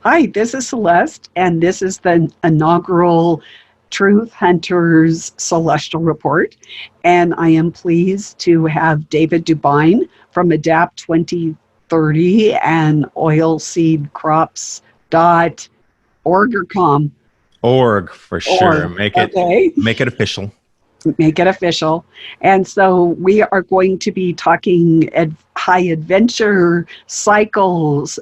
Hi, this is Celeste, and this is the inaugural Truth Hunters Celestial Report. And I am pleased to have David DuByne from Adapt 2030 and oilseedcrops.org or com. Org for sure. Org. Make it Okay. make it official. Make it official. And so we are going to be talking high adventure cycles.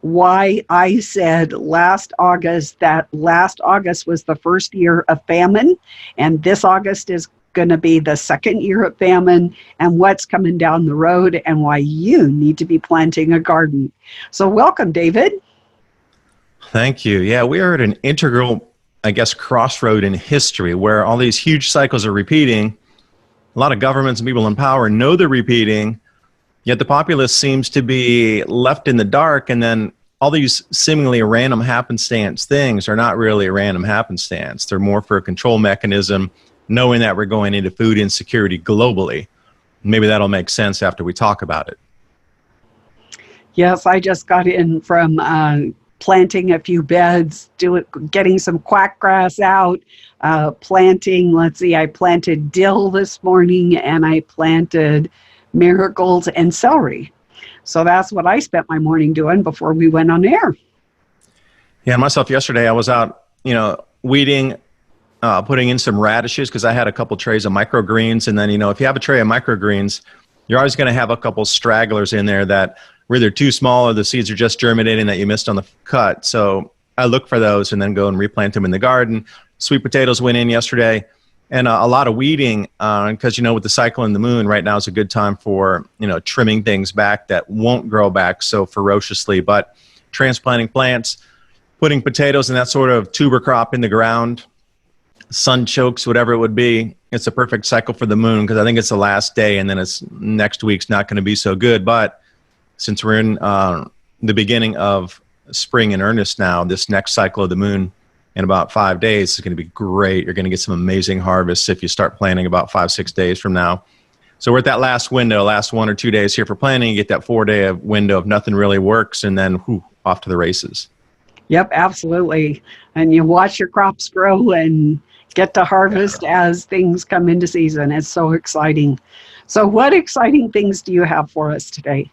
Why I said last August that last August was the first year of famine, and this August is going to be the second year of famine, and what's coming down the road, and why you need to be planting a garden. So welcome, David. Thank you. Yeah, we are at an integral, I guess, crossroad in history where all these huge cycles are repeating. A lot of governments and people in power know they're repeating, yet the populace seems to be left in the dark, and then all these seemingly random happenstance things are not really a random happenstance. They're more for a control mechanism, knowing that we're going into food insecurity globally. Maybe that'll make sense after we talk about it. Yes, I just got in from planting a few beds, getting some quack grass out, planting, I planted dill this morning, and I planted marigolds and celery. So that's what I spent my morning doing before we went on air. Yeah, myself yesterday, I was out, weeding, putting in some radishes because I had a couple trays of microgreens. And then, if you have a tray of microgreens, you're always going to have a couple stragglers in there that were either too small or the seeds are just germinating that you missed on the cut. So I look for those and then go and replant them in the garden. Sweet potatoes went in yesterday. And a lot of weeding, because, with the cycle in the moon, right now is a good time for, trimming things back that won't grow back so ferociously. But transplanting plants, putting potatoes and that sort of tuber crop in the ground, sun chokes, whatever it would be, it's a perfect cycle for the moon because I think it's the last day and then it's next week's not going to be so good. But since we're in the beginning of spring in earnest now, this next cycle of the moon, in about 5 days, is going to be great. You're going to get some amazing harvests if you start planting about 5-6 days from now. So we're at that last window, last 1 or 2 days here for planting. You get that 4-day window of nothing really works, and then off to the races. Yep, absolutely. And you watch your crops grow and get to harvest as things come into season. It's so exciting. So what exciting things do you have for us today?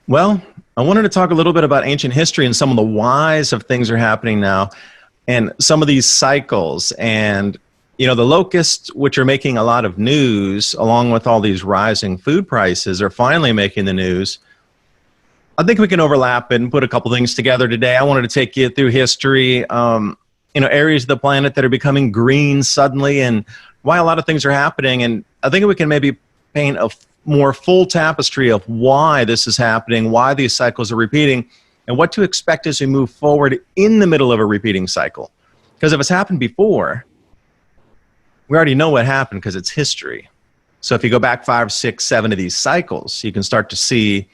Well, I wanted to talk a little bit about ancient history and some of the whys of things are happening now. And some of these cycles and, the locusts, which are making a lot of news, along with all these rising food prices, are finally making the news. I think we can overlap and put a couple things together today. I wanted to take you through history, areas of the planet that are becoming green suddenly and why a lot of things are happening. And I think we can maybe paint a more full tapestry of why this is happening, why these cycles are repeating, and what to expect as we move forward in the middle of a repeating cycle. Because if it's happened before, we already know what happened because it's history. So if you go back 5, 6, 7 of these cycles, you can start to see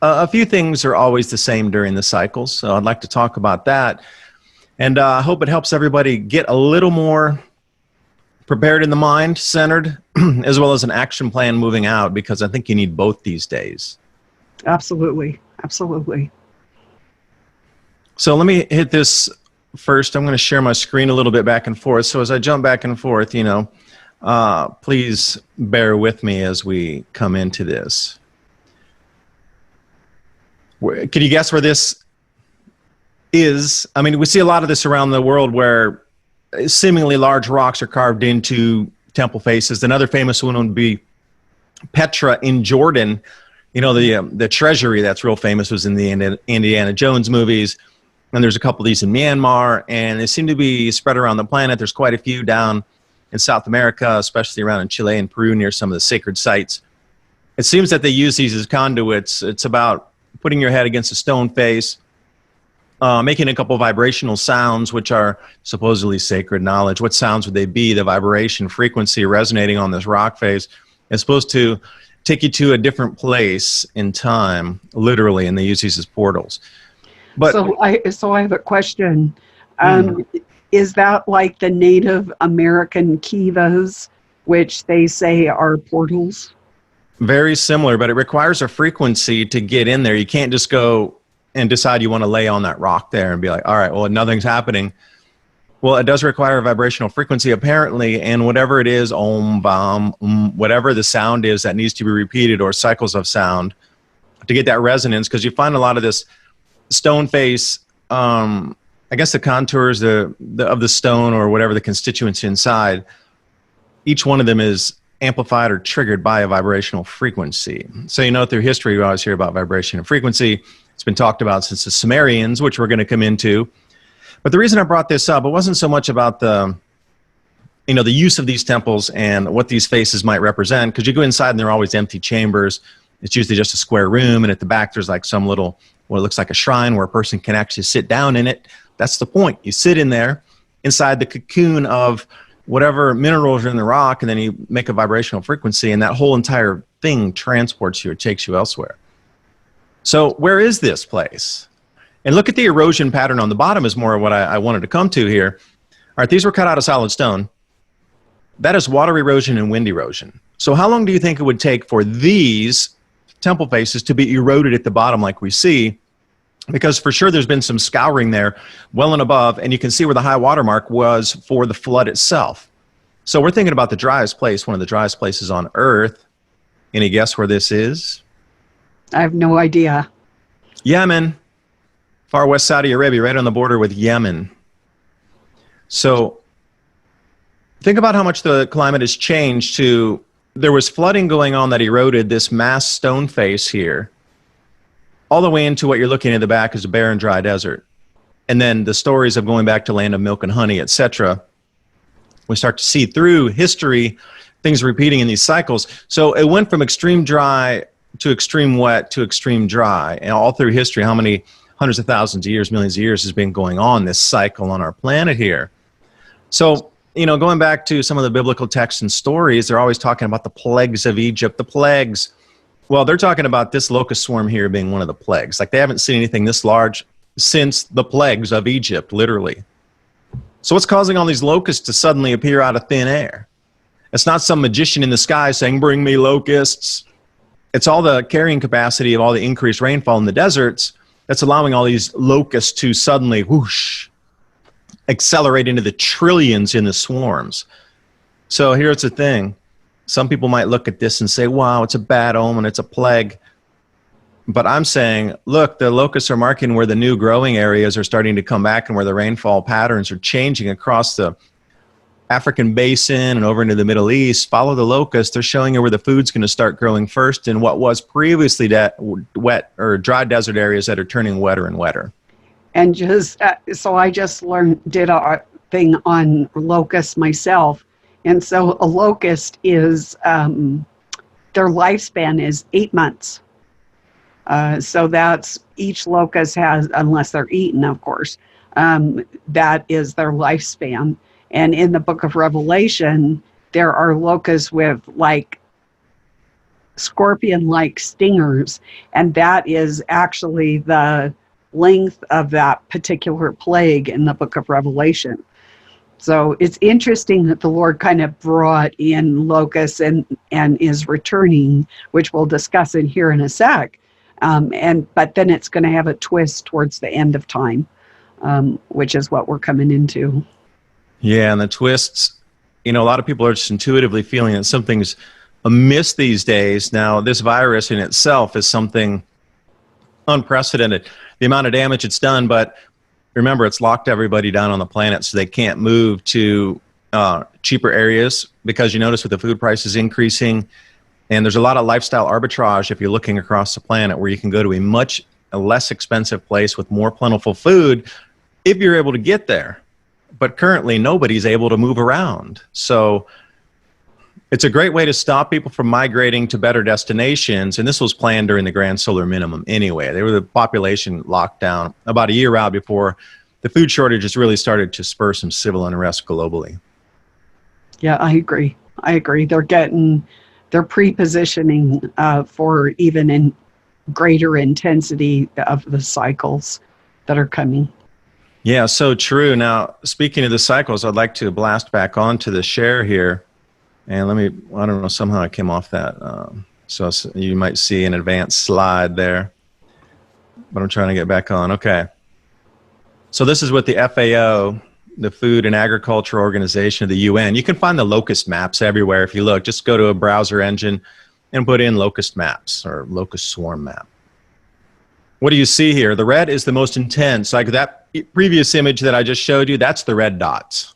a few things are always the same during the cycles. So I'd like to talk about that. And I hope it helps everybody get a little more prepared in the mind, centered, as well as an action plan moving out, because I think you need both these days. Absolutely. Absolutely. So let me hit this first. I'm going to share my screen a little bit back and forth. So as I jump back and forth, please bear with me as we come into this. Can you guess where this is? I mean, we see a lot of this around the world where seemingly large rocks are carved into temple faces. Another famous one would be Petra in Jordan. The treasury that's real famous was in the Indiana Jones movies. And there's a couple of these in Myanmar, and they seem to be spread around the planet. There's quite a few down in South America, especially around in Chile and Peru near some of the sacred sites. It seems that they use these as conduits. It's about putting your head against a stone face, making a couple of vibrational sounds, which are supposedly sacred knowledge. What sounds would they be? The vibration frequency resonating on this rock face is supposed to take you to a different place in time, literally, and they use these as portals. But so I have a question. Is that like the Native American kivas, which they say are portals? Very similar, but it requires a frequency to get in there. You can't just go and decide you want to lay on that rock there and be like, all right, well, nothing's happening. Well, it does require a vibrational frequency apparently, and whatever it is, om, bam, whatever the sound is that needs to be repeated, or cycles of sound to get that resonance, because you find a lot of this stone face, I guess the contours of the stone or whatever the constituents inside, each one of them is amplified or triggered by a vibrational frequency. So through history, we always hear about vibration and frequency. It's been talked about since the Sumerians, which we're going to come into. But the reason I brought this up, it wasn't so much about the use of these temples and what these faces might represent, because you go inside and they're always empty chambers. It's usually just a square room, and at the back there's like some little, what looks like a shrine where a person can actually sit down in it. That's the point. You sit in there inside the cocoon of whatever minerals are in the rock, and then you make a vibrational frequency, and that whole entire thing transports you or takes you elsewhere. So where is this place? And look at the erosion pattern on the bottom is more of what I wanted to come to here. All right, these were cut out of solid stone. That is water erosion and wind erosion. So how long do you think it would take for these temple faces to be eroded at the bottom like we see? Because for sure there's been some scouring there well and above, and you can see where the high water mark was for the flood itself. So we're thinking about the driest place, one of the driest places on Earth. Any guess where this is? I have no idea. Yemen. Far west Saudi Arabia, right on the border with Yemen. So think about how much the climate has changed to, there was flooding going on that eroded this mass stone face here, all the way into what you're looking at the back is a barren, dry desert. And then the stories of going back to land of milk and honey, etc. We start to see through history things repeating in these cycles. So it went from extreme dry to extreme wet to extreme dry. And all through history, how many hundreds of thousands of years, millions of years has been going on, this cycle on our planet here. So, going back to some of the biblical texts and stories, they're always talking about the plagues of Egypt, the plagues. Well, they're talking about this locust swarm here being one of the plagues. Like they haven't seen anything this large since the plagues of Egypt, literally. So what's causing all these locusts to suddenly appear out of thin air? It's not some magician in the sky saying, bring me locusts. It's all the carrying capacity of all the increased rainfall in the deserts that's allowing all these locusts to suddenly, whoosh, accelerate into the trillions in the swarms. So here's the thing. Some people might look at this and say, wow, it's a bad omen, it's a plague. But I'm saying, look, the locusts are marking where the new growing areas are starting to come back and where the rainfall patterns are changing across the African basin and over into the Middle East. Follow the locusts. They're showing you where the food's going to start growing first in what was previously wet or dry desert areas that are turning wetter and wetter. And so I just did a thing on locusts myself. And so a locust is, their lifespan is 8 months. So that's, each locust has, unless they're eaten, of course, that is their lifespan. And in the book of Revelation, there are locusts with like scorpion-like stingers, and that is actually the length of that particular plague in the book of Revelation. So it's interesting that the Lord kind of brought in locusts and is returning, which we'll discuss in here in a sec. But then it's going to have a twist towards the end of time, which is what we're coming into. Yeah, and the twists, a lot of people are just intuitively feeling that something's amiss these days. Now, this virus in itself is something unprecedented, the amount of damage it's done, but remember, it's locked everybody down on the planet so they can't move to cheaper areas, because you notice with the food prices increasing, and there's a lot of lifestyle arbitrage if you're looking across the planet where you can go to a much less expensive place with more plentiful food if you're able to get there. But currently, nobody's able to move around. So it's a great way to stop people from migrating to better destinations. And this was planned during the Grand Solar Minimum anyway. They were the population lockdown about a year out before the food shortages really started to spur some civil unrest globally. Yeah, I agree. They're pre-positioning for even in greater intensity of the cycles that are coming. Yeah, so true. Now, speaking of the cycles, I'd like to blast back onto the share here. And I don't know, somehow I came off that. So you might see an advanced slide there. but I'm trying to get back on. Okay. So this is with the FAO, the Food and Agriculture Organization of the UN. You can find the locust maps everywhere if you look. Just go to a browser engine and put in locust maps or locust swarm map. What do you see here? The red is the most intense. Like that previous image that I just showed you, that's the red dots.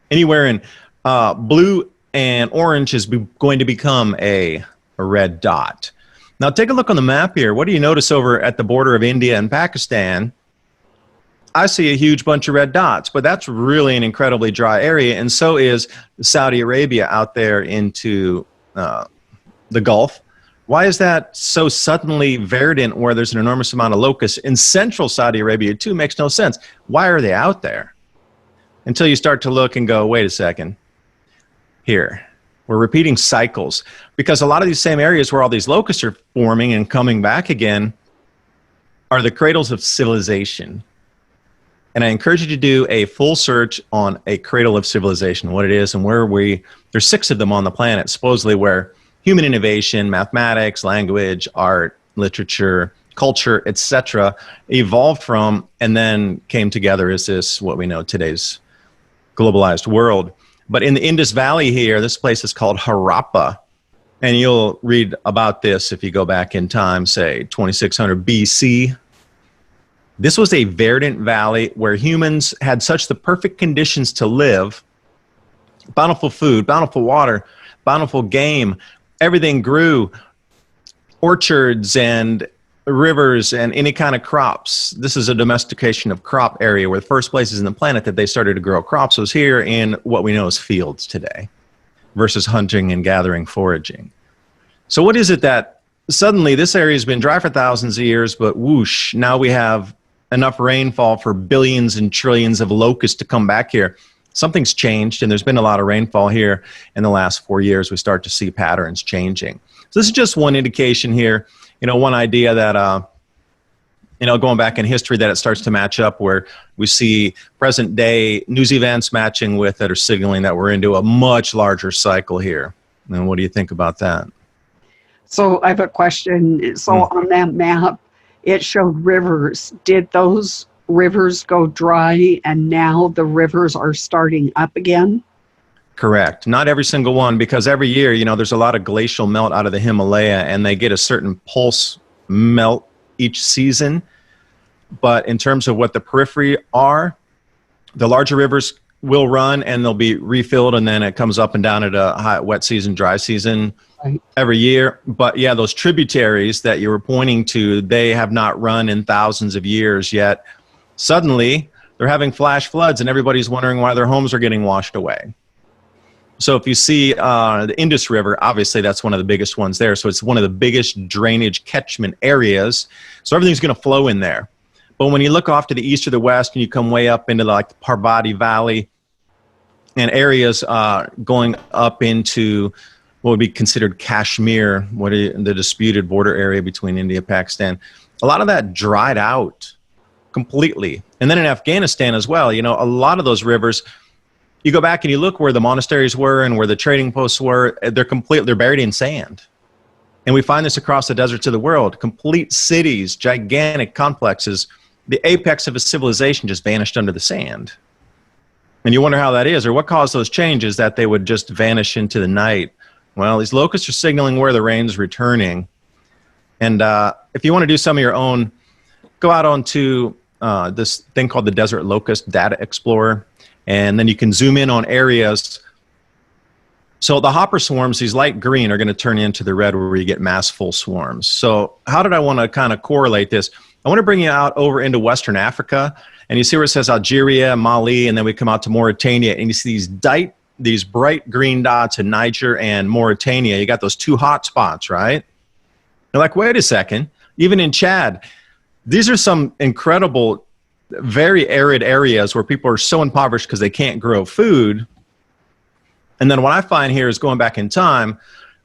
Anywhere in blue and orange is going to become a red dot. Now take a look on the map here. What do you notice over at the border of India and Pakistan? I see a huge bunch of red dots, but that's really an incredibly dry area, and so is Saudi Arabia out there into the Gulf. Why is that so suddenly verdant where there's an enormous amount of locusts? In central Saudi Arabia too, makes no sense. Why are they out there? Until you start to look and go, wait a second. Here, we're repeating cycles, because a lot of these same areas where all these locusts are forming and coming back again are the cradles of civilization. And I encourage you to do a full search on a cradle of civilization, what it is and where there's 6 of them on the planet, supposedly where human innovation, mathematics, language, art, literature, culture, etc. evolved from and then came together as this, what we know today's globalized world. But in the Indus Valley here, this place is called Harappa. And you'll read about this if you go back in time, say 2600 BC. This was a verdant valley where humans had such the perfect conditions to live. Bountiful food, bountiful water, bountiful game. Everything grew. Orchards and rivers and any kind of crops. This is a domestication of crop area where the first places in the planet that they started to grow crops was here in what we know as fields today versus hunting and gathering, foraging. So what is it that suddenly this area has been dry for thousands of years, but whoosh, now we have enough rainfall for billions and trillions of locusts to come back here. Something's changed, and there's been a lot of rainfall here in the last 4 years. We start to see patterns changing. So this is just one indication here, one idea that, going back in history that it starts to match up where we see present day news events matching with that are signaling that we're into a much larger cycle here. And what do you think about that? So I have a question. So on that map, it showed rivers. Did those rivers go dry and now the rivers are starting up again? Correct. Not every single one, because every year, there's a lot of glacial melt out of the Himalaya and they get a certain pulse melt each season. But in terms of what the periphery are, the larger rivers will run and they'll be refilled, and then it comes up and down at a hot, wet season, dry season. Right. Every year. But yeah, those tributaries that you were pointing to, they have not run in thousands of years yet. Suddenly, they're having flash floods and everybody's wondering why their homes are getting washed away. So if you see the Indus River, obviously that's one of the biggest ones there. So it's one of the biggest drainage catchment areas. So everything's going to flow in there. But when you look off to the east or the west and you come way up into like the Parvati Valley and areas going up into what would be considered Kashmir, the disputed border area between India and Pakistan, a lot of that dried out completely. And then in Afghanistan as well, a lot of those rivers, you go back and you look where the monasteries were and where the trading posts were, they're buried in sand. And we find this across the deserts of the world. Complete cities, gigantic complexes, the apex of a civilization just vanished under the sand. And you wonder how that is, or what caused those changes that they would just vanish into the night. Well, these locusts are signaling where the rain's returning. And if you want to do some of your own, go out onto this thing called the Desert Locust Data Explorer, and then you can zoom in on areas. So the hopper swarms, these light green, are going to turn into the red where you get massful swarms. So how did I want to kind of correlate this? I want to bring you out over into Western Africa, and you see where it says Algeria, Mali, and then we come out to Mauritania, and you see these bright green dots in Niger and Mauritania. You got those 2 hot spots, right? You're like, wait a second, even in Chad, these are some incredible, very arid areas where people are so impoverished because they can't grow food. And then what I find here is going back in time,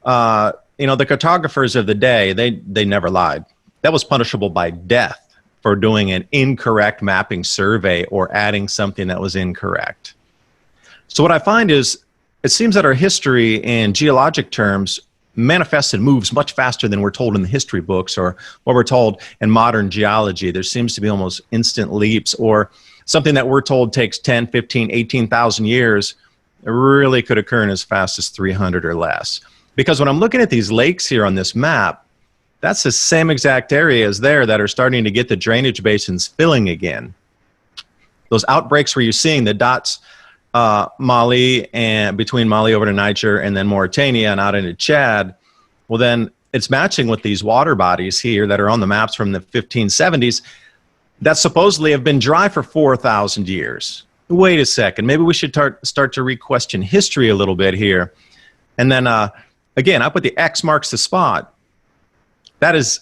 the cartographers of the day, they never lied. That was punishable by death for doing an incorrect mapping survey or adding something that was incorrect. So what I find is, it seems that our history in geologic terms manifests and moves much faster than we're told in the history books or what we're told in modern geology. There seems to be almost instant leaps, or something that we're told takes 10, 15, 18,000 years, it really could occur in as fast as 300 or less. Because when I'm looking at these lakes here on this map, that's the same exact areas there that are starting to get the drainage basins filling again. Those outbreaks where you're seeing the dots, Mali and between Mali over to Niger and then Mauritania and out into Chad, well then it's matching with these water bodies here that are on the maps from the 1570s that supposedly have been dry for 4,000 years. Wait a second, maybe we should start to re-question history a little bit here. And then again, I put the X marks the spot. That's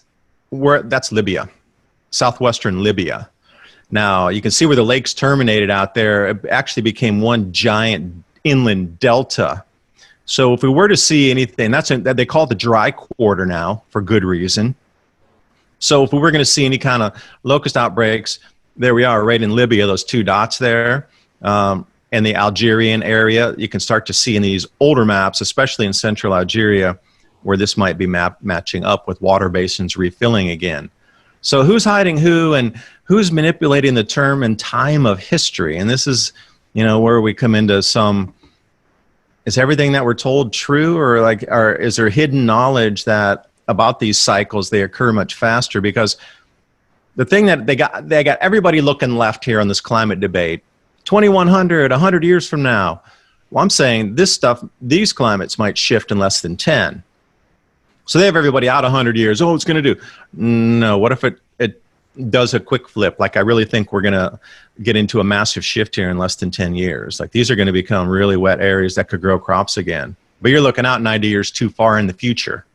Libya, southwestern Libya. Now, you can see where the lakes terminated out there. It actually became one giant inland delta. So if we were to see anything, they call it the dry quarter now for good reason. So if we were going to see any kind of locust outbreaks, there we are right in Libya, those two dots there. In the Algerian area, you can start to see in these older maps, especially in central Algeria, where this might be matching up with water basins refilling again. So who's hiding who, and who's manipulating the term and time of history? And this is, where we come into some, is everything that we're told true, or is there hidden knowledge that about these cycles, they occur much faster? Because the thing that they got everybody looking left here on this climate debate, 2100, 100 years from now. Well, I'm saying these climates might shift in less than 10. So they have everybody out 100 years. Oh, it's going to do. No, what if it does a quick flip? Like, I really think we're going to get into a massive shift here in less than 10 years. Like, these are going to become really wet areas that could grow crops again. But you're looking out 90 years too far in the future.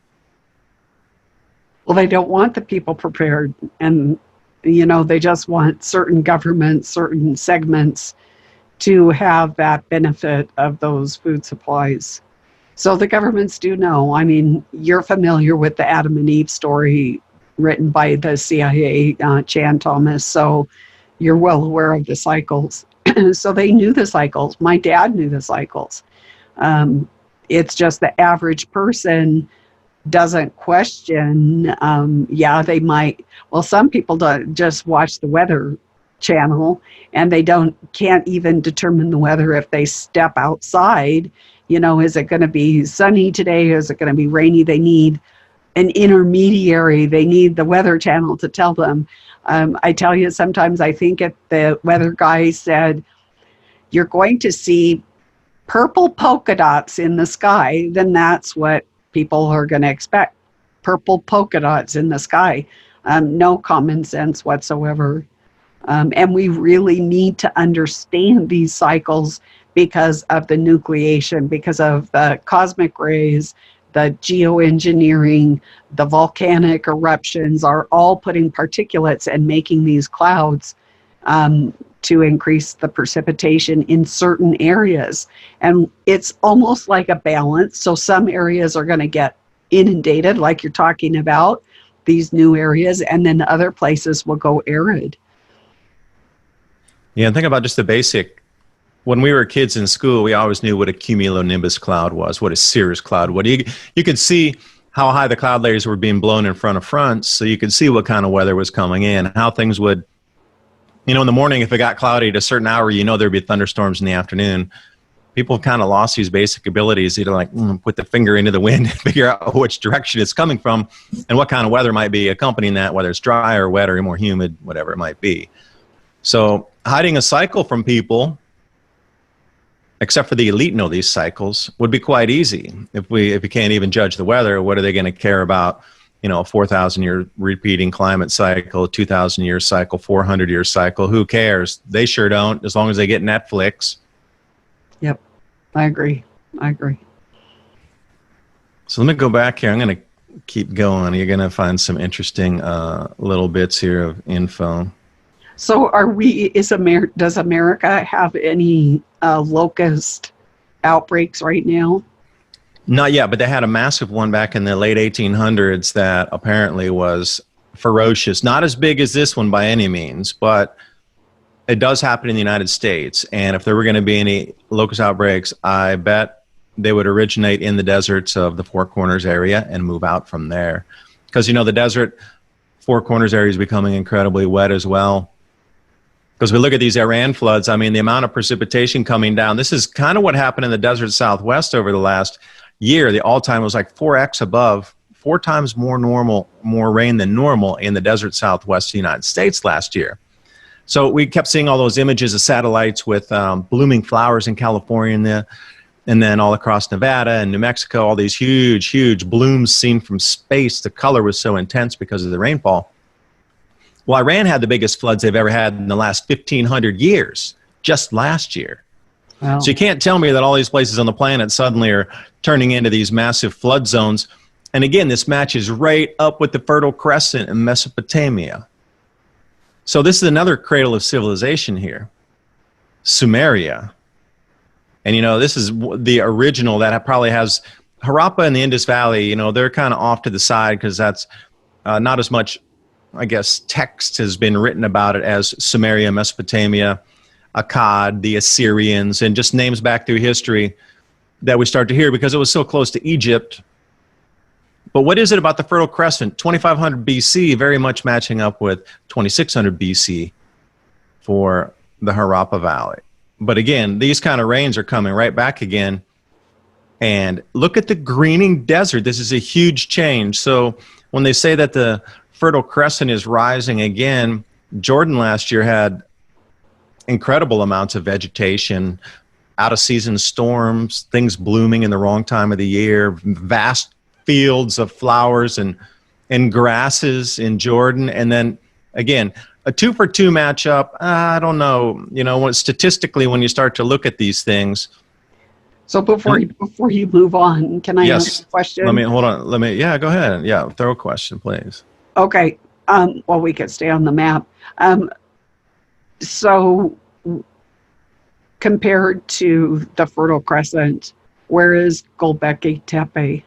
Well, they don't want the people prepared. And, they just want certain governments, certain segments to have that benefit of those food supplies. So the governments do know. I mean, you're familiar with the Adam and Eve story written by the CIA, Chan Thomas, so you're well aware of the cycles. So they knew the cycles. My dad knew the cycles. It's just the average person doesn't question. They might. Well, some people don't just watch the weather channel, and they can't even determine the weather if they step outside. Is it going to be sunny today? Is it going to be rainy? They need an intermediary. They need the weather channel to tell them. I tell you, sometimes I think if the weather guy said, you're going to see purple polka dots in the sky, then that's what people are going to expect. Purple polka dots in the sky. No common sense whatsoever. And we really need to understand these cycles because of the nucleation, because of the cosmic rays, the geoengineering, the volcanic eruptions are all putting particulates and making these clouds to increase the precipitation in certain areas. And it's almost like a balance. So some areas are going to get inundated, like you're talking about, these new areas, and then other places will go arid. Yeah, and think about just the basic. When we were kids in school, we always knew what a cumulonimbus cloud was, what a cirrus cloud was. You could see how high the cloud layers were being blown in front of fronts, so you could see what kind of weather was coming in, how things would, in the morning, if it got cloudy at a certain hour, there'd be thunderstorms in the afternoon. People have kind of lost these basic abilities, put the finger into the wind and figure out which direction it's coming from and what kind of weather might be accompanying that, whether it's dry or wet or more humid, whatever it might be. So hiding a cycle from people, except for the elite know these cycles, would be quite easy. If you can't even judge the weather, what are they going to care about? A 4,000-year repeating climate cycle, a 2,000-year cycle, 400-year cycle. Who cares? They sure don't, as long as they get Netflix. Yep, I agree. So let me go back here. I'm going to keep going. You're going to find some interesting little bits here of info. So does America have any locust outbreaks right now? Not yet, but they had a massive one back in the late 1800s that apparently was ferocious. Not as big as this one by any means, but it does happen in the United States. And if there were going to be any locust outbreaks, I bet they would originate in the deserts of the Four Corners area and move out from there. Because, the desert Four Corners area is becoming incredibly wet as well. Because we look at these Iran floods, I mean, the amount of precipitation coming down, this is kind of what happened in the desert Southwest over the last year. The all-time was like 4x above, 4 times more rain than normal in the desert Southwest of the United States last year. So we kept seeing all those images of satellites with blooming flowers in California, and then all across Nevada and New Mexico, all these huge, huge blooms seen from space. The color was so intense because of the rainfall. Well, Iran had the biggest floods they've ever had in the last 1,500 years, just last year. Wow. So you can't tell me that all these places on the planet suddenly are turning into these massive flood zones. And again, this matches right up with the Fertile Crescent in Mesopotamia. So this is another cradle of civilization here, Sumeria. And, this is the original that probably has Harappa and the Indus Valley. They're kind of off to the side because that's not as much, I guess, text has been written about it as Sumeria, Mesopotamia, Akkad, the Assyrians, and just names back through history that we start to hear because it was so close to Egypt. But what is it about the Fertile Crescent? 2500 BC, very much matching up with 2600 BC for the Harappa Valley. But again, these kind of rains are coming right back again. And look at the greening desert. This is a huge change. So when they say that the Fertile Crescent is rising again, Jordan last year had incredible amounts of vegetation, out-of-season storms, things blooming in the wrong time of the year, vast fields of flowers and grasses in Jordan. And then, again, a 2-for-2 matchup, I don't know. Statistically, when you start to look at these things. So before you move on, can I ask a question? Hold on. Go ahead. Yeah, throw a question, please. Okay. Well, we could stay on the map. So compared to the Fertile Crescent, where is Göbekli Tepe?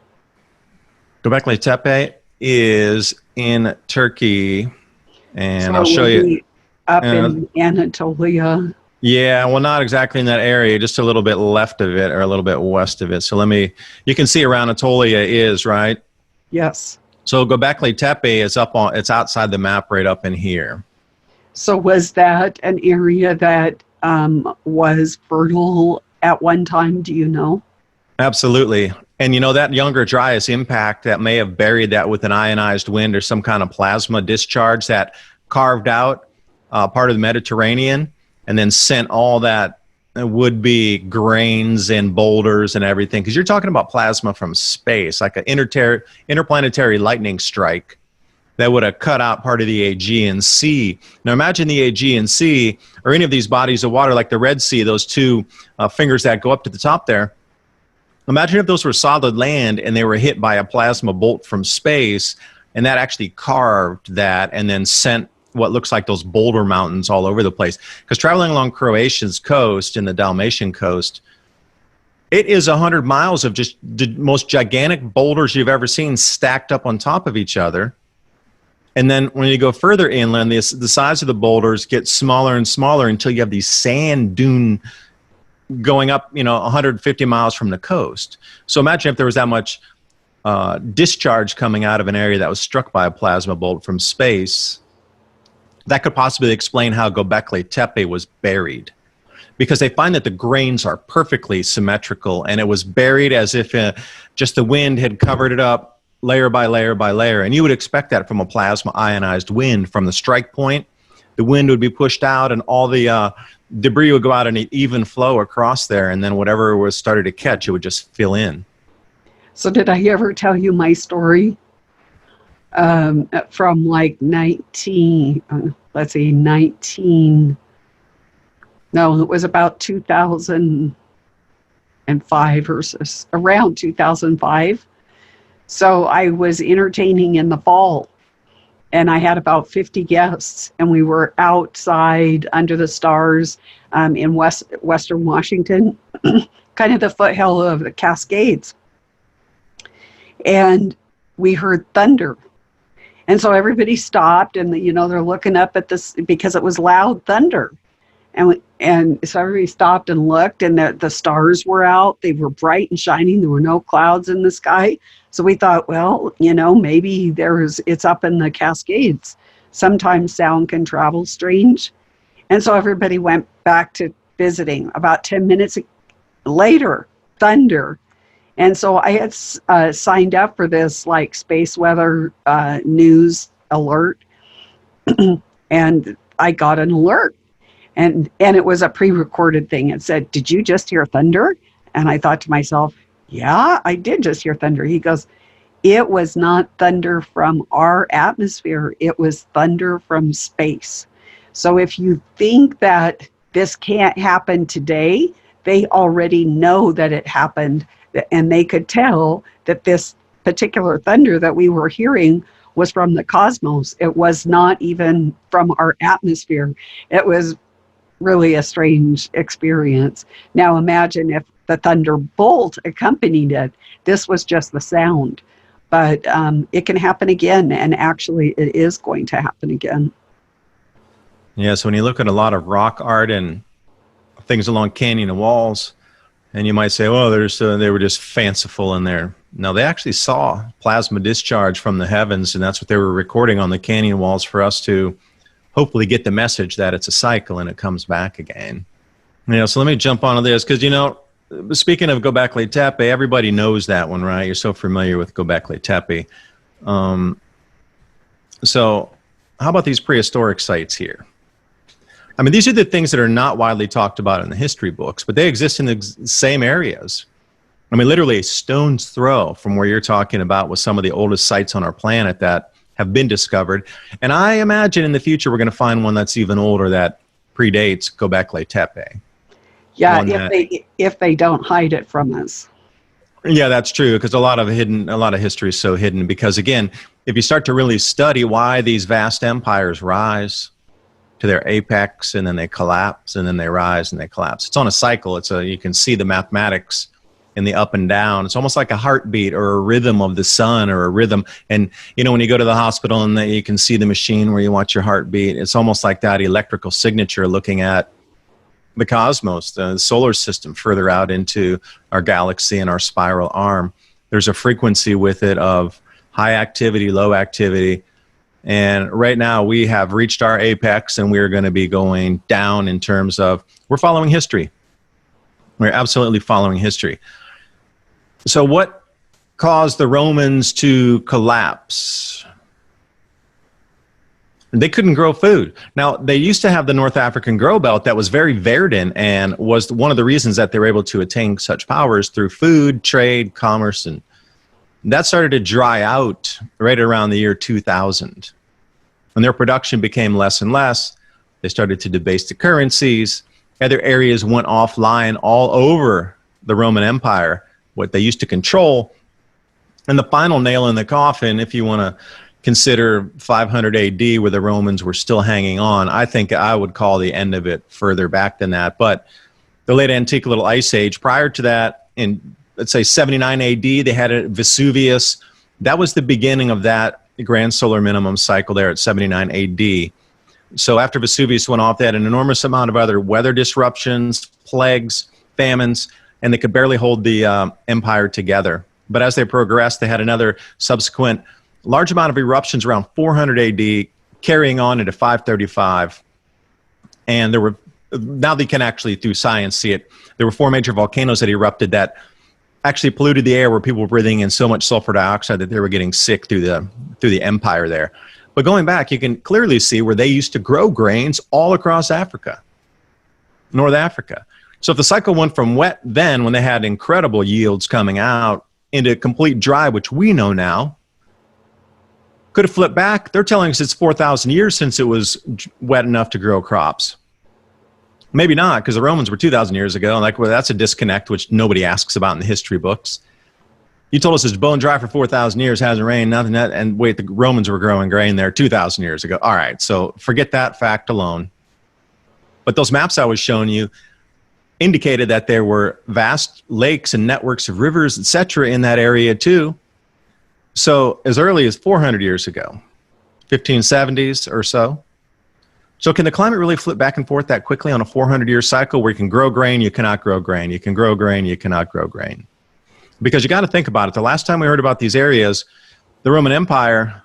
Göbekli Tepe is in Turkey, and I'll show you. Up in Anatolia. Yeah, well, not exactly in that area, just a little bit left of it or a little bit west of it. So you can see where Anatolia is, right? Yes. So Göbekli Tepe is it's outside the map right up in here. So was that an area that was fertile at one time, do you know? Absolutely. And that Younger Dryas impact that may have buried that with an ionized wind or some kind of plasma discharge that carved out part of the Mediterranean and then sent all that would-be grains and boulders and everything. Because you're talking about plasma from space, like an interplanetary lightning strike that would have cut out part of the Aegean Sea. Now imagine the Aegean Sea or any of these bodies of water like the Red Sea, those two fingers that go up to the top there. Imagine if those were solid land and they were hit by a plasma bolt from space and that actually carved that and then sent what looks like those boulder mountains all over the place. Because traveling along Croatia's coast and the Dalmatian coast, it is 100 miles of just the most gigantic boulders you've ever seen stacked up on top of each other. And then when you go further inland, the size of the boulders get smaller and smaller until you have these sand dune going up, 150 miles from the coast. So imagine if there was that much discharge coming out of an area that was struck by a plasma bolt from space. That could possibly explain how Göbekli Tepe was buried, because they find that the grains are perfectly symmetrical, and it was buried as if just the wind had covered it up layer by layer by layer. And you would expect that from a plasma ionized wind. From the strike point, the wind would be pushed out and all the debris would go out in an even flow across there, and then whatever was started to catch, it would just fill in. So did I ever tell you my story from like 2005 or around 2005. So I was entertaining in the fall, and I had about 50 guests, and we were outside under the stars in Western Washington, kind of the foothill of the Cascades. And we heard thunder. And so everybody stopped, and they're looking up at this because it was loud thunder. And And so everybody stopped and looked, and the stars were out. They were bright and shining. There were no clouds in the sky. So we thought, well, maybe it's up in the Cascades. Sometimes sound can travel strange. And so everybody went back to visiting. About 10 minutes later, thunder. And so I had signed up for this like space weather news alert, and I got an alert. And it was a pre-recorded thing. It said, "Did you just hear thunder?" And I thought to myself, yeah, I did just hear thunder. He goes, "It was not thunder from our atmosphere. It was thunder from space." So if you think that this can't happen today, they already know that it happened, and they could tell that this particular thunder that we were hearing was from the cosmos. It was not even from our atmosphere. It was really a strange experience. Now imagine if the thunderbolt accompanied it. This was just the sound. But it can happen again, and actually it is going to happen again. Yeah, so when you look at a lot of rock art and things along canyon walls, and you might say, oh, they were just fanciful in there. No, they actually saw plasma discharge from the heavens, and that's what they were recording on the canyon walls for us to hopefully get the message that it's a cycle and it comes back again. So let me jump onto this, because, speaking of Göbekli Tepe, everybody knows that one, right? You're so familiar with Göbekli Tepe. So how about these prehistoric sites here? I mean, these are the things that are not widely talked about in the history books, but they exist in the same areas. I mean, literally a stone's throw from where you're talking about with some of the oldest sites on our planet that have been discovered. And I imagine in the future we're going to find one that's even older that predates Göbekli Tepe. Yeah, if they don't hide it from us. Yeah, that's true, because a lot of history is so hidden. Because again, if you start to really study why these vast empires rise to their apex and then they collapse and then they rise and they collapse, it's on a cycle. You can see the mathematics in the up and down. It's almost like a heartbeat or a rhythm of the sun, or a rhythm. And when you go to the hospital and you can see the machine where you watch your heartbeat, it's almost like that electrical signature looking at the cosmos, the solar system, further out into our galaxy and our spiral arm. There's a frequency with it of high activity, low activity. And right now we have reached our apex, and we're going to be going down in terms of, we're following history. We're absolutely following history. So what caused the Romans to collapse? They couldn't grow food. Now, they used to have the North African grow belt that was very verdant, and was one of the reasons that they were able to attain such powers through food, trade, commerce, and that started to dry out right around the year 2000. When their production became less and less, they started to debase the currencies. Other areas went offline all over the Roman Empire, what they used to control. And the final nail in the coffin, if you want to consider 500 AD, where the Romans were still hanging on, I think I would call the end of it further back than that. But the late antique little ice age, prior to that, in let's say 79 AD, they had a Vesuvius. That was the beginning of that grand solar minimum cycle there at 79 AD. So after Vesuvius went off, they had an enormous amount of other weather disruptions, plagues, famines, and they could barely hold the empire together. But as they progressed, they had another subsequent large amount of eruptions around 400 AD, carrying on into 535. And there were, now they can actually, through science, see it. There were 4 major volcanoes that erupted that actually polluted the air, where people were breathing in so much sulfur dioxide that they were getting sick through the empire there. But going back, you can clearly see where they used to grow grains all across Africa, North Africa. So if the cycle went from wet then, when they had incredible yields coming out, into complete dry, which we know now, could have flipped back. They're telling us it's 4,000 years since it was wet enough to grow crops. Maybe not, because the Romans were 2,000 years ago. And well, that's a disconnect, which nobody asks about in the history books. You told us it's bone dry for 4,000 years, hasn't rained, nothing. And wait, the Romans were growing grain there 2,000 years ago. All right, so forget that fact alone. But those maps I was showing you indicated that there were vast lakes and networks of rivers, etc., in that area too. So as early as 400 years ago, 1570s or so, So can the climate really flip back and forth that quickly on a 400-year cycle where you can grow grain, you cannot grow grain, you can grow grain, you cannot grow grain? Because you got to think about it. The last time we heard about these areas, the Roman Empire,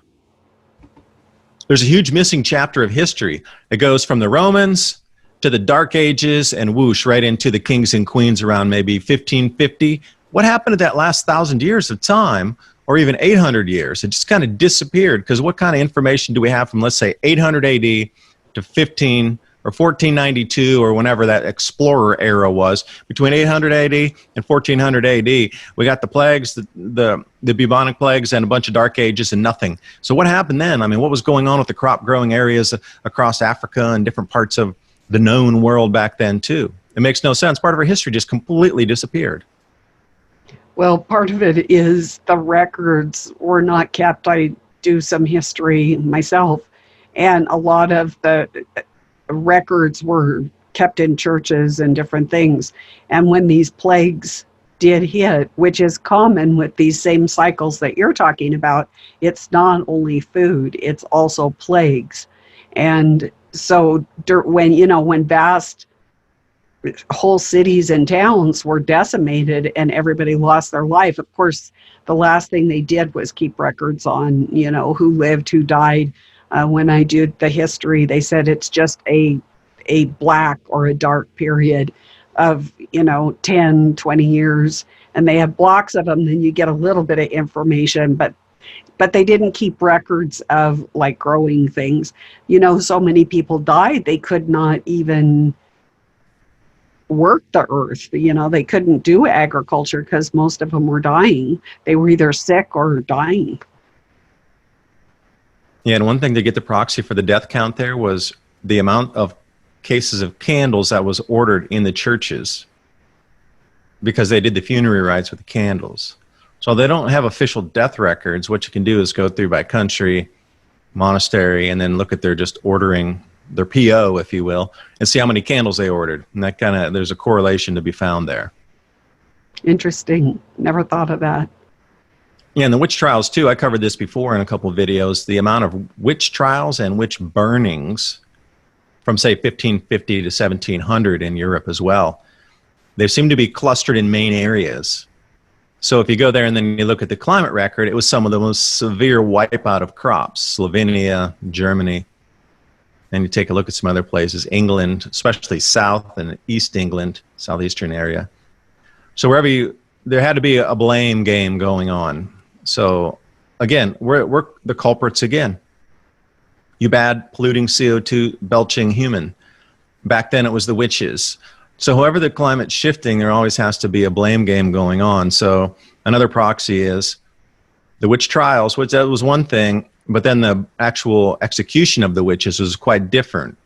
there's a huge missing chapter of history. It goes from the Romans to the Dark Ages and whoosh, right into the kings and queens around maybe 1550. What happened to that last 1,000 years of time, or even 800 years? It just kind of disappeared, because what kind of information do we have from, let's say, 800 AD to 15 or 1492 or whenever that explorer era was? Between 800 AD and 1400 AD, we got the plagues, the bubonic plagues, and a bunch of dark ages and nothing. So what happened then? I mean, what was going on with the crop growing areas across Africa and different parts of the known world back then too? It makes no sense. Part of our history just completely disappeared. Well, part of it is the records were not kept. I do some history myself, and a lot of the records were kept in churches and different things. And when these plagues did hit, which is common with these same cycles that you're talking about, it's not only food, it's also plagues. And so when vast whole cities and towns were decimated and everybody lost their life, of course, the last thing they did was keep records on, who lived, who died. When I did the history, they said it's just a black or a dark period of, 10, 20 years. And they have blocks of them, then you get a little bit of information, but they didn't keep records of like growing things. So many people died, they could not even work the earth. They couldn't do agriculture because most of them were dying. They were either sick or dying. Yeah, and one thing to get the proxy for the death count there was the amount of cases of candles that was ordered in the churches, because they did the funerary rites with the candles. So they don't have official death records. What you can do is go through by country, monastery, and then look at their just ordering, their PO, if you will, and see how many candles they ordered. And that there's a correlation to be found there. Interesting. Never thought of that. Yeah, and the witch trials too. I covered this before in a couple of videos. The amount of witch trials and witch burnings from, say, 1550 to 1700 in Europe as well. They seem to be clustered in main areas. So if you go there and then you look at the climate record, it was some of the most severe wipeout of crops. Slovenia, Germany. And you take a look at some other places, England, especially South and East England, southeastern area. So there had to be a blame game going on. So again, we're the culprits again. You bad, polluting CO2, belching human. Back then it was the witches. So whoever the climate's shifting, there always has to be a blame game going on. So another proxy is the witch trials, which that was one thing, but then the actual execution of the witches was quite different.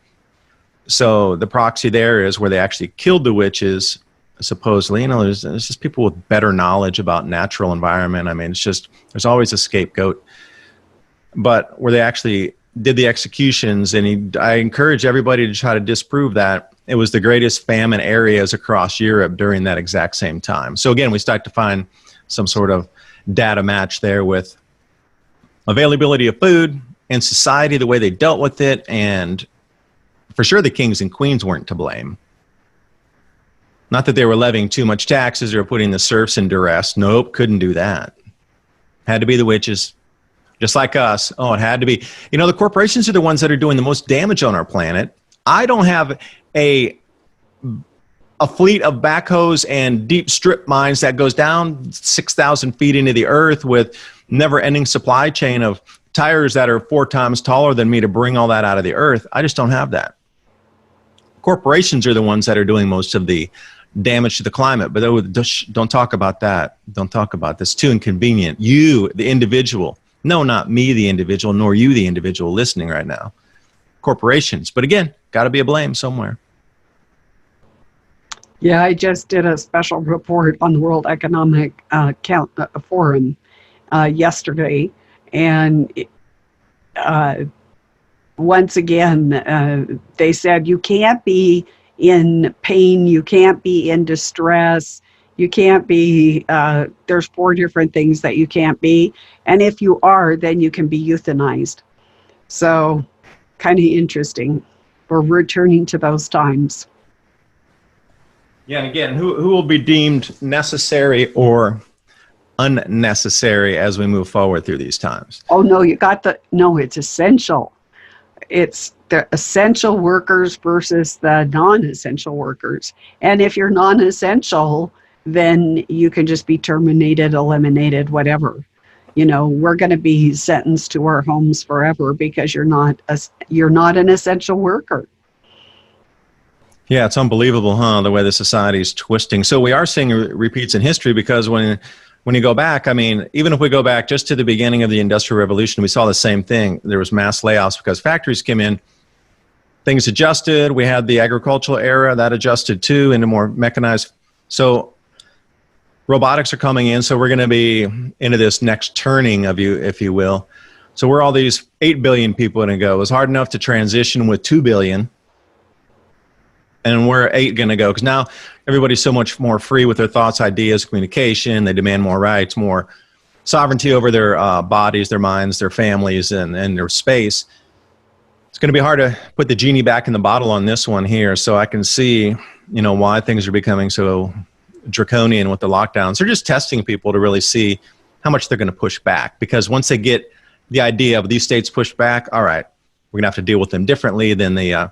So the proxy there is where they actually killed the witches, supposedly. There's just people with better knowledge about natural environment. I mean, it's just, there's always a scapegoat. But where they actually did the executions, and I encourage everybody to try to disprove that. It was the greatest famine areas across Europe during that exact same time. So again, we start to find some sort of data match there with availability of food and society, the way they dealt with it, and for sure the kings and queens weren't to blame. Not that they were levying too much taxes or putting the serfs in duress. Nope, couldn't do that. Had to be the witches, just like us. Oh, it had to be. The corporations are the ones that are doing the most damage on our planet. I don't have a fleet of backhoes and deep strip mines that goes down 6,000 feet into the earth with never-ending supply chain of tires that are 4 times taller than me to bring all that out of the earth. I just don't have that. Corporations are the ones that are doing most of the damage to the climate, but don't talk about that. Don't talk about this. Too inconvenient. You, the individual. No, not me, the individual, nor you, the individual listening right now. Corporations. But again, got to be a blame somewhere. Yeah, I just did a special report on the World Economic Forum yesterday, and once again, they said you can't be in pain, you can't be in distress, you can't be, there's 4 different things that you can't be, and if you are, then you can be euthanized. So, kind of interesting. We're returning to those times. Yeah, and again, who will be deemed necessary or unnecessary as we move forward through these times? Oh, no, it's essential. It's the essential workers versus the non-essential workers. And if you're non-essential, then you can just be terminated, eliminated, whatever. We're going to be sentenced to our homes forever because you're not an essential worker. Yeah, it's unbelievable, huh, the way the society is twisting. So we are seeing repeats in history because when you go back, I mean, even if we go back just to the beginning of the Industrial Revolution, we saw the same thing. There was mass layoffs because factories came in, things adjusted. We had the agricultural era that adjusted too into more mechanized. So robotics are coming in, so we're going to be into this next turning of you, if you will. So we're all these 8 billion people going to go. It was hard enough to transition with 2 billion. And we're 8 going to go because now everybody's so much more free with their thoughts, ideas, communication. They demand more rights, more sovereignty over their bodies, their minds, their families, and their space. It's going to be hard to put the genie back in the bottle on this one here. So I can see, why things are becoming so draconian with the lockdowns. They're just testing people to really see how much they're going to push back. Because once they get the idea of these states push back, all right, we're going to have to deal with them differently than the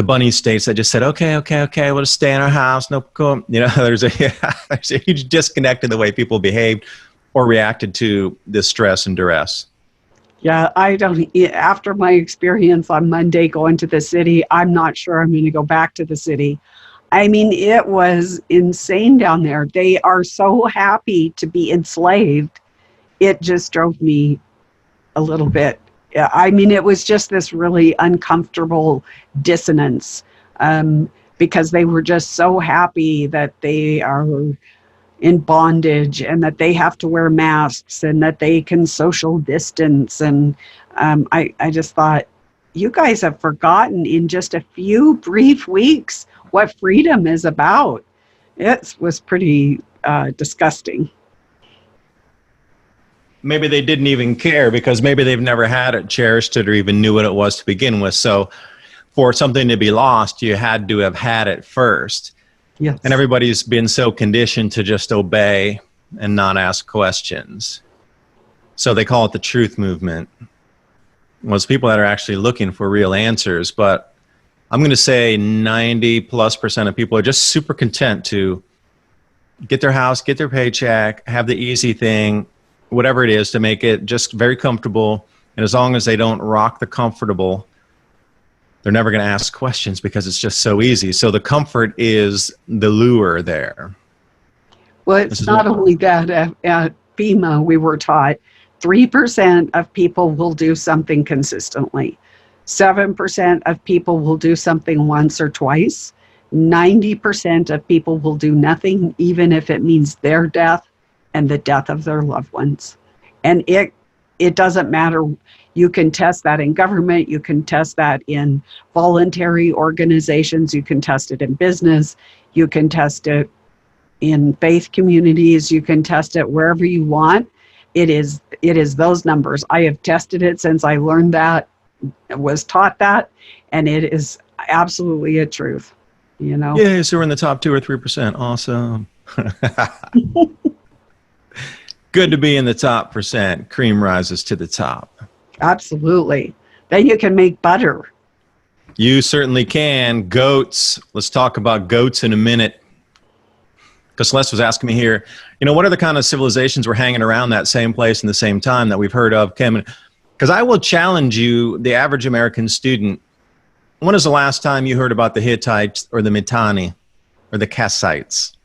bunny states that just said, okay, we'll just stay in our house. No, cool. There's a huge disconnect in the way people behaved or reacted to this stress and duress. Yeah, after my experience on Monday going to the city, I'm not sure I'm going to go back to the city. I mean, it was insane down there. They are so happy to be enslaved. It just drove me a little bit. I mean, it was just this really uncomfortable dissonance because they were just so happy that they are in bondage and that they have to wear masks and that they can social distance. And I just thought, you guys have forgotten in just a few brief weeks what freedom is about. It was pretty disgusting. Maybe they didn't even care because maybe they've never had it, cherished it, or even knew what it was to begin with. So for something to be lost, you had to have had it first. Yes. And everybody's been so conditioned to just obey and not ask questions. So they call it the truth movement. Well, it's people that are actually looking for real answers. But I'm going to say 90+% of people are just super content to get their house, get their paycheck, have the easy thing, whatever it is, to make it just very comfortable. And as long as they don't rock the comfortable, they're never going to ask questions because it's just so easy. So the comfort is the lure there. Well, it's not only that. At FEMA, we were taught 3% of people will do something consistently. 7% of people will do something once or twice. 90% of people will do nothing, even if it means their death and the death of their loved ones. And it doesn't matter. You can test that in government. You can test that in voluntary organizations. You can test it in business. You can test it in faith communities. You can test it wherever you want. It is those numbers. I have tested it since I learned that, was taught that, and it is absolutely a truth. Yeah, so we're in the top 2 or 3%. Awesome. Good to be in the top percent. Cream rises to the top. Absolutely. Then you can make butter. You certainly can. Goats. Let's talk about goats in a minute. Because Celeste was asking me here, what are the kind of civilizations we're hanging around that same place in the same time that we've heard of, Kim? Because I will challenge you, the average American student, when is the last time you heard about the Hittites or the Mitanni or the Kassites?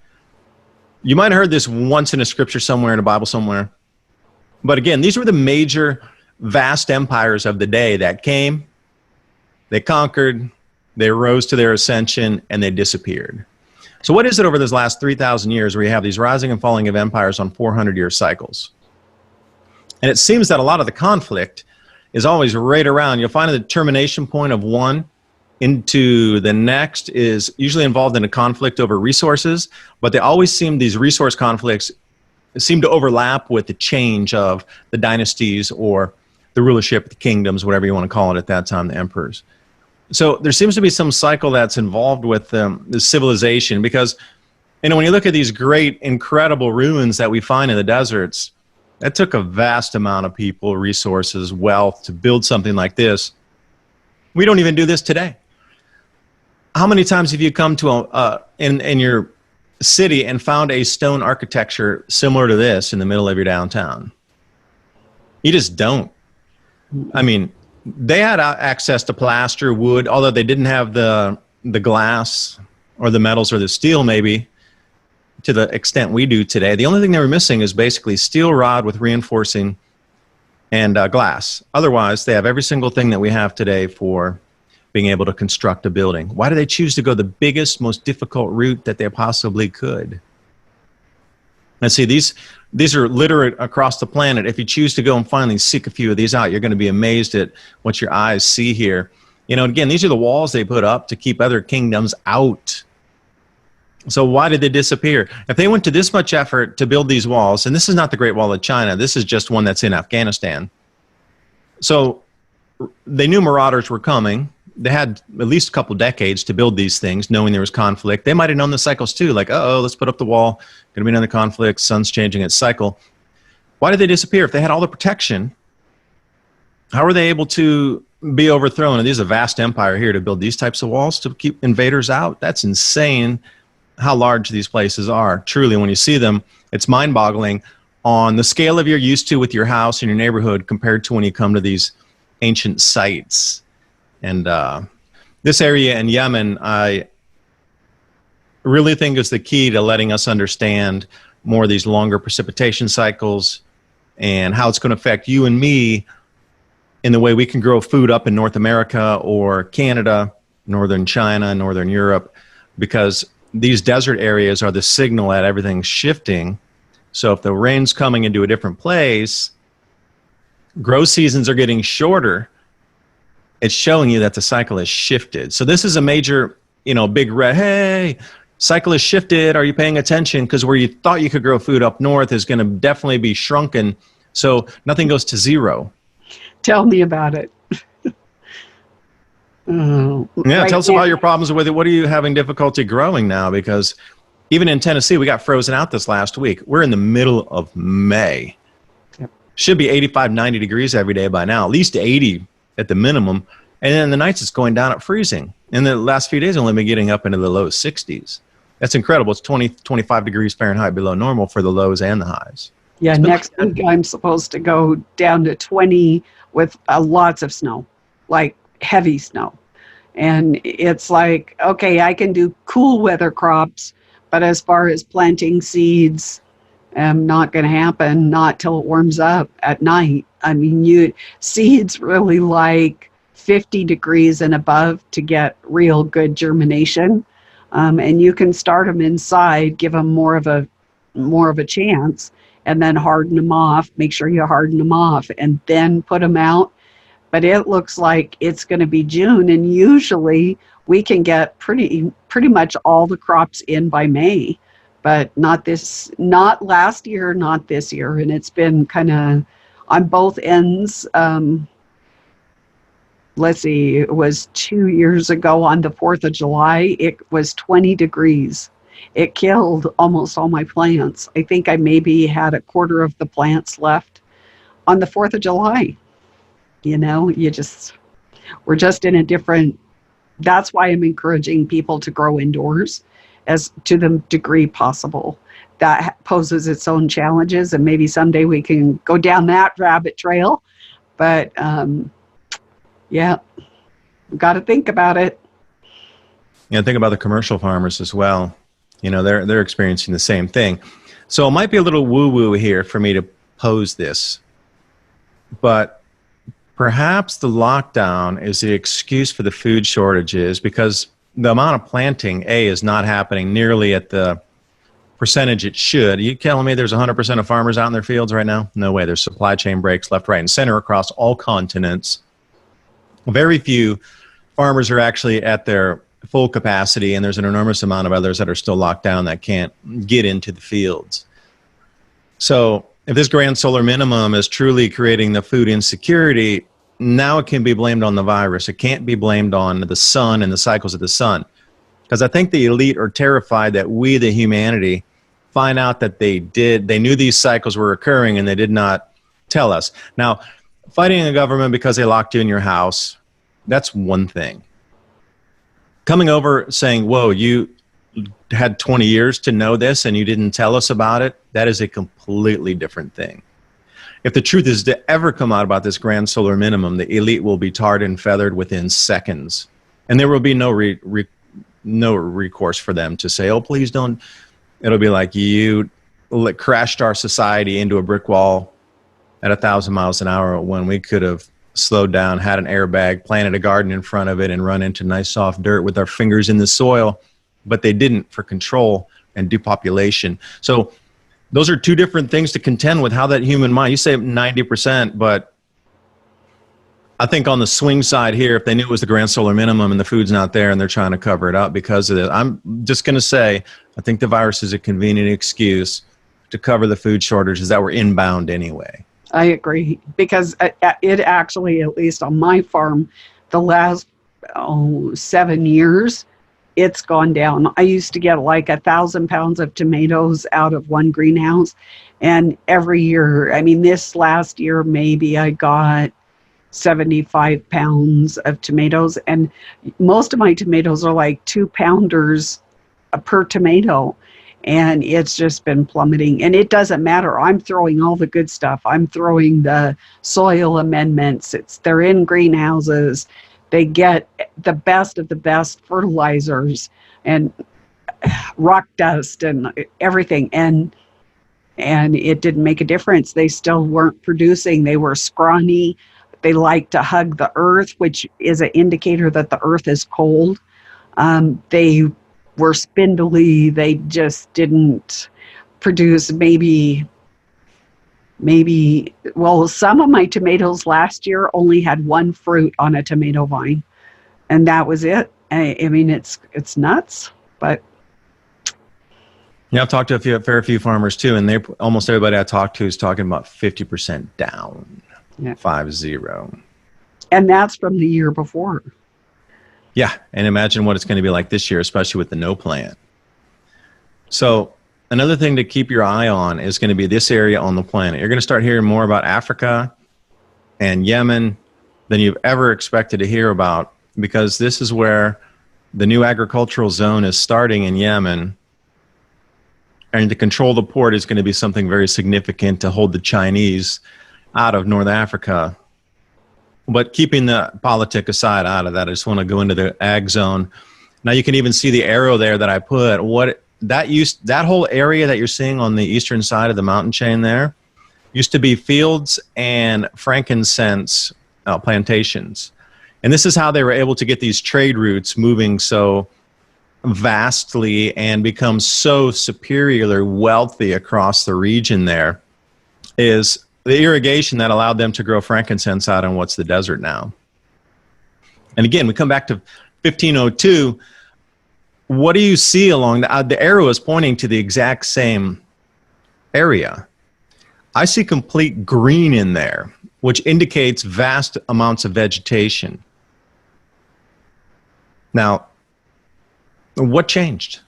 You might have heard this once in a scripture somewhere, in a Bible somewhere. But again, these were the major, vast empires of the day that came, they conquered, they rose to their ascension, and they disappeared. So what is it over this last 3,000 years where you have these rising and falling of empires on 400-year cycles? And it seems that a lot of the conflict is always right around. You'll find the termination point of one into the next is usually involved in a conflict over resources, but these resource conflicts seem to overlap with the change of the dynasties or the rulership, the kingdoms, whatever you want to call it at that time, the emperors. So there seems to be some cycle that's involved with the civilization, because, you know, when you look at these great, incredible ruins that we find in the deserts, that took a vast amount of people, resources, wealth to build something like this. We don't even do this today. How many times have you come to in your city and found a stone architecture similar to this in the middle of your downtown? You just don't. I mean, they had access to plaster, wood, although they didn't have the glass or the metals or the steel maybe to the extent we do today. The only thing they were missing is basically steel rod with reinforcing and glass. Otherwise, they have every single thing that we have today for being able to construct a building. Why do they choose to go the biggest, most difficult route that they possibly could? And see, these are littered across the planet. If you choose to go and finally seek a few of these out, you're going to be amazed at what your eyes see here. You know, again, these are the walls they put up to keep other kingdoms out. So why did they disappear? If they went to this much effort to build these walls, and this is not the Great Wall of China, this is just one that's in Afghanistan. So they knew marauders were coming. They had at least a couple decades to build these things, knowing there was conflict. They might have known the cycles too, like, uh-oh, let's put up the wall, going to be another conflict, sun's changing its cycle. Why did they disappear? If they had all the protection, how were they able to be overthrown? And there's a vast empire here to build these types of walls to keep invaders out. That's insane how large these places are. Truly, when you see them, it's mind-boggling on the scale of you're used to with your house and your neighborhood compared to when you come to these ancient sites. And this area in Yemen, I really think is the key to letting us understand more of these longer precipitation cycles and how it's going to affect you and me in the way we can grow food up in North America or Canada, Northern China, Northern Europe, because these desert areas are the signal that everything's shifting. So if the rain's coming into a different place, grow seasons are getting shorter. It's showing you that the cycle has shifted. So this is a major, you know, big red, hey, cycle has shifted. Are you paying attention? Because where you thought you could grow food up north is going to definitely be shrunken. So nothing goes to zero. Tell me about it. Yeah, right tell us about your problems with it. What are you having difficulty growing now? Because even in Tennessee, we got frozen out this last week. We're in the middle of May. Yep. Should be 85, 90 degrees every day by now, at least 80 at the minimum. And then the nights it's going down at freezing. In the last few days, only been getting up into the low 60s. That's incredible. It's 20, 25 degrees Fahrenheit below normal for the lows and the highs. Yeah, next week I'm supposed to go down to 20 with lots of snow, like heavy snow. And it's like, okay, I can do cool weather crops, but as far as planting seeds, not going to happen, not till it warms up at night. I mean, seeds really like 50 degrees and above to get real good germination. And you can start them inside, give them more of a chance, and then harden them off. Make sure you harden them off and then put them out. But it looks like it's going to be June, and usually we can get pretty much all the crops in by May, but not last year, not this year. And it's been kind of on both ends. Let's see, it was 2 years ago on the 4th of July, it was 20 degrees. It killed almost all my plants. I think I maybe had a quarter of the plants left on the 4th of July. You know, we're just in a different, that's why I'm encouraging people to grow indoors as to the degree possible. That poses its own challenges, and maybe someday we can go down that rabbit trail. But yeah, we've got to think about it. Yeah, think about the commercial farmers as well. You know, they're experiencing the same thing. So it might be a little woo-woo here for me to pose this, but perhaps the lockdown is the excuse for the food shortages, because the amount of planting, is not happening nearly at the percentage it should. Are you telling me there's 100% of farmers out in their fields right now? No way. There's supply chain breaks left, right, and center across all continents. Very few farmers are actually at their full capacity, and there's an enormous amount of others that are still locked down that can't get into the fields. So if this grand solar minimum is truly creating the food insecurity, now it can be blamed on the virus. It can't be blamed on the sun and the cycles of the sun. Because I think the elite are terrified that we, the humanity, find out that they knew these cycles were occurring and they did not tell us. Now, fighting a government because they locked you in your house, that's one thing. Coming over saying, whoa, you had 20 years to know this and you didn't tell us about it, that is a completely different thing. If the truth is to ever come out about this grand solar minimum, the elite will be tarred and feathered within seconds. And there will be no recourse for them to say, oh, please don't. It'll be like you crashed our society into a brick wall at 1,000 miles an hour when we could have slowed down, had an airbag, planted a garden in front of it, and run into nice soft dirt with our fingers in the soil. But they didn't, for control and depopulation. So those are two different things to contend with. How that human mind, you say 90%, but I think on the swing side here, if they knew it was the grand solar minimum and the food's not there and they're trying to cover it up because of it, I'm just going to say, I think the virus is a convenient excuse to cover the food shortages that were inbound anyway. I agree, because it actually, at least on my farm, the last 7 years, it's gone down. I used to get like 1,000 pounds of tomatoes out of one greenhouse. And every year, I mean, this last year, maybe I got 75 pounds of tomatoes. And most of my tomatoes are like 2-pounders per tomato. And it's just been plummeting. And it doesn't matter. I'm throwing all the good stuff. I'm throwing the soil amendments. They're in greenhouses. They get the best of the best fertilizers and rock dust and everything. And it didn't make a difference. They still weren't producing. They were scrawny. They like to hug the earth, which is an indicator that the earth is cold. They were spindly. They just didn't produce maybe, well, some of my tomatoes last year only had one fruit on a tomato vine, and that was it. I mean, it's nuts, but. Yeah, I've talked to a fair few farmers too, and almost everybody I talked to is talking about 50% down, yeah. 50. And that's from the year before. Yeah, and imagine what it's going to be like this year, especially with the no plant. So another thing to keep your eye on is going to be this area on the planet. You're going to start hearing more about Africa and Yemen than you've ever expected to hear about, because this is where the new agricultural zone is starting in Yemen. And to control the port is going to be something very significant to hold the Chinese out of North Africa. But keeping the politic aside out of that, I just want to go into the ag zone. Now you can even see the arrow there that I put. That whole area that you're seeing on the eastern side of the mountain chain there used to be fields and frankincense plantations. And this is how they were able to get these trade routes moving so vastly and become so superiorly wealthy across the region there, is the irrigation that allowed them to grow frankincense out in what's the desert now. And again, we come back to 1502. What do you see along the arrow is pointing to the exact same area. I see complete green in there, which indicates vast amounts of vegetation. Now, what changed?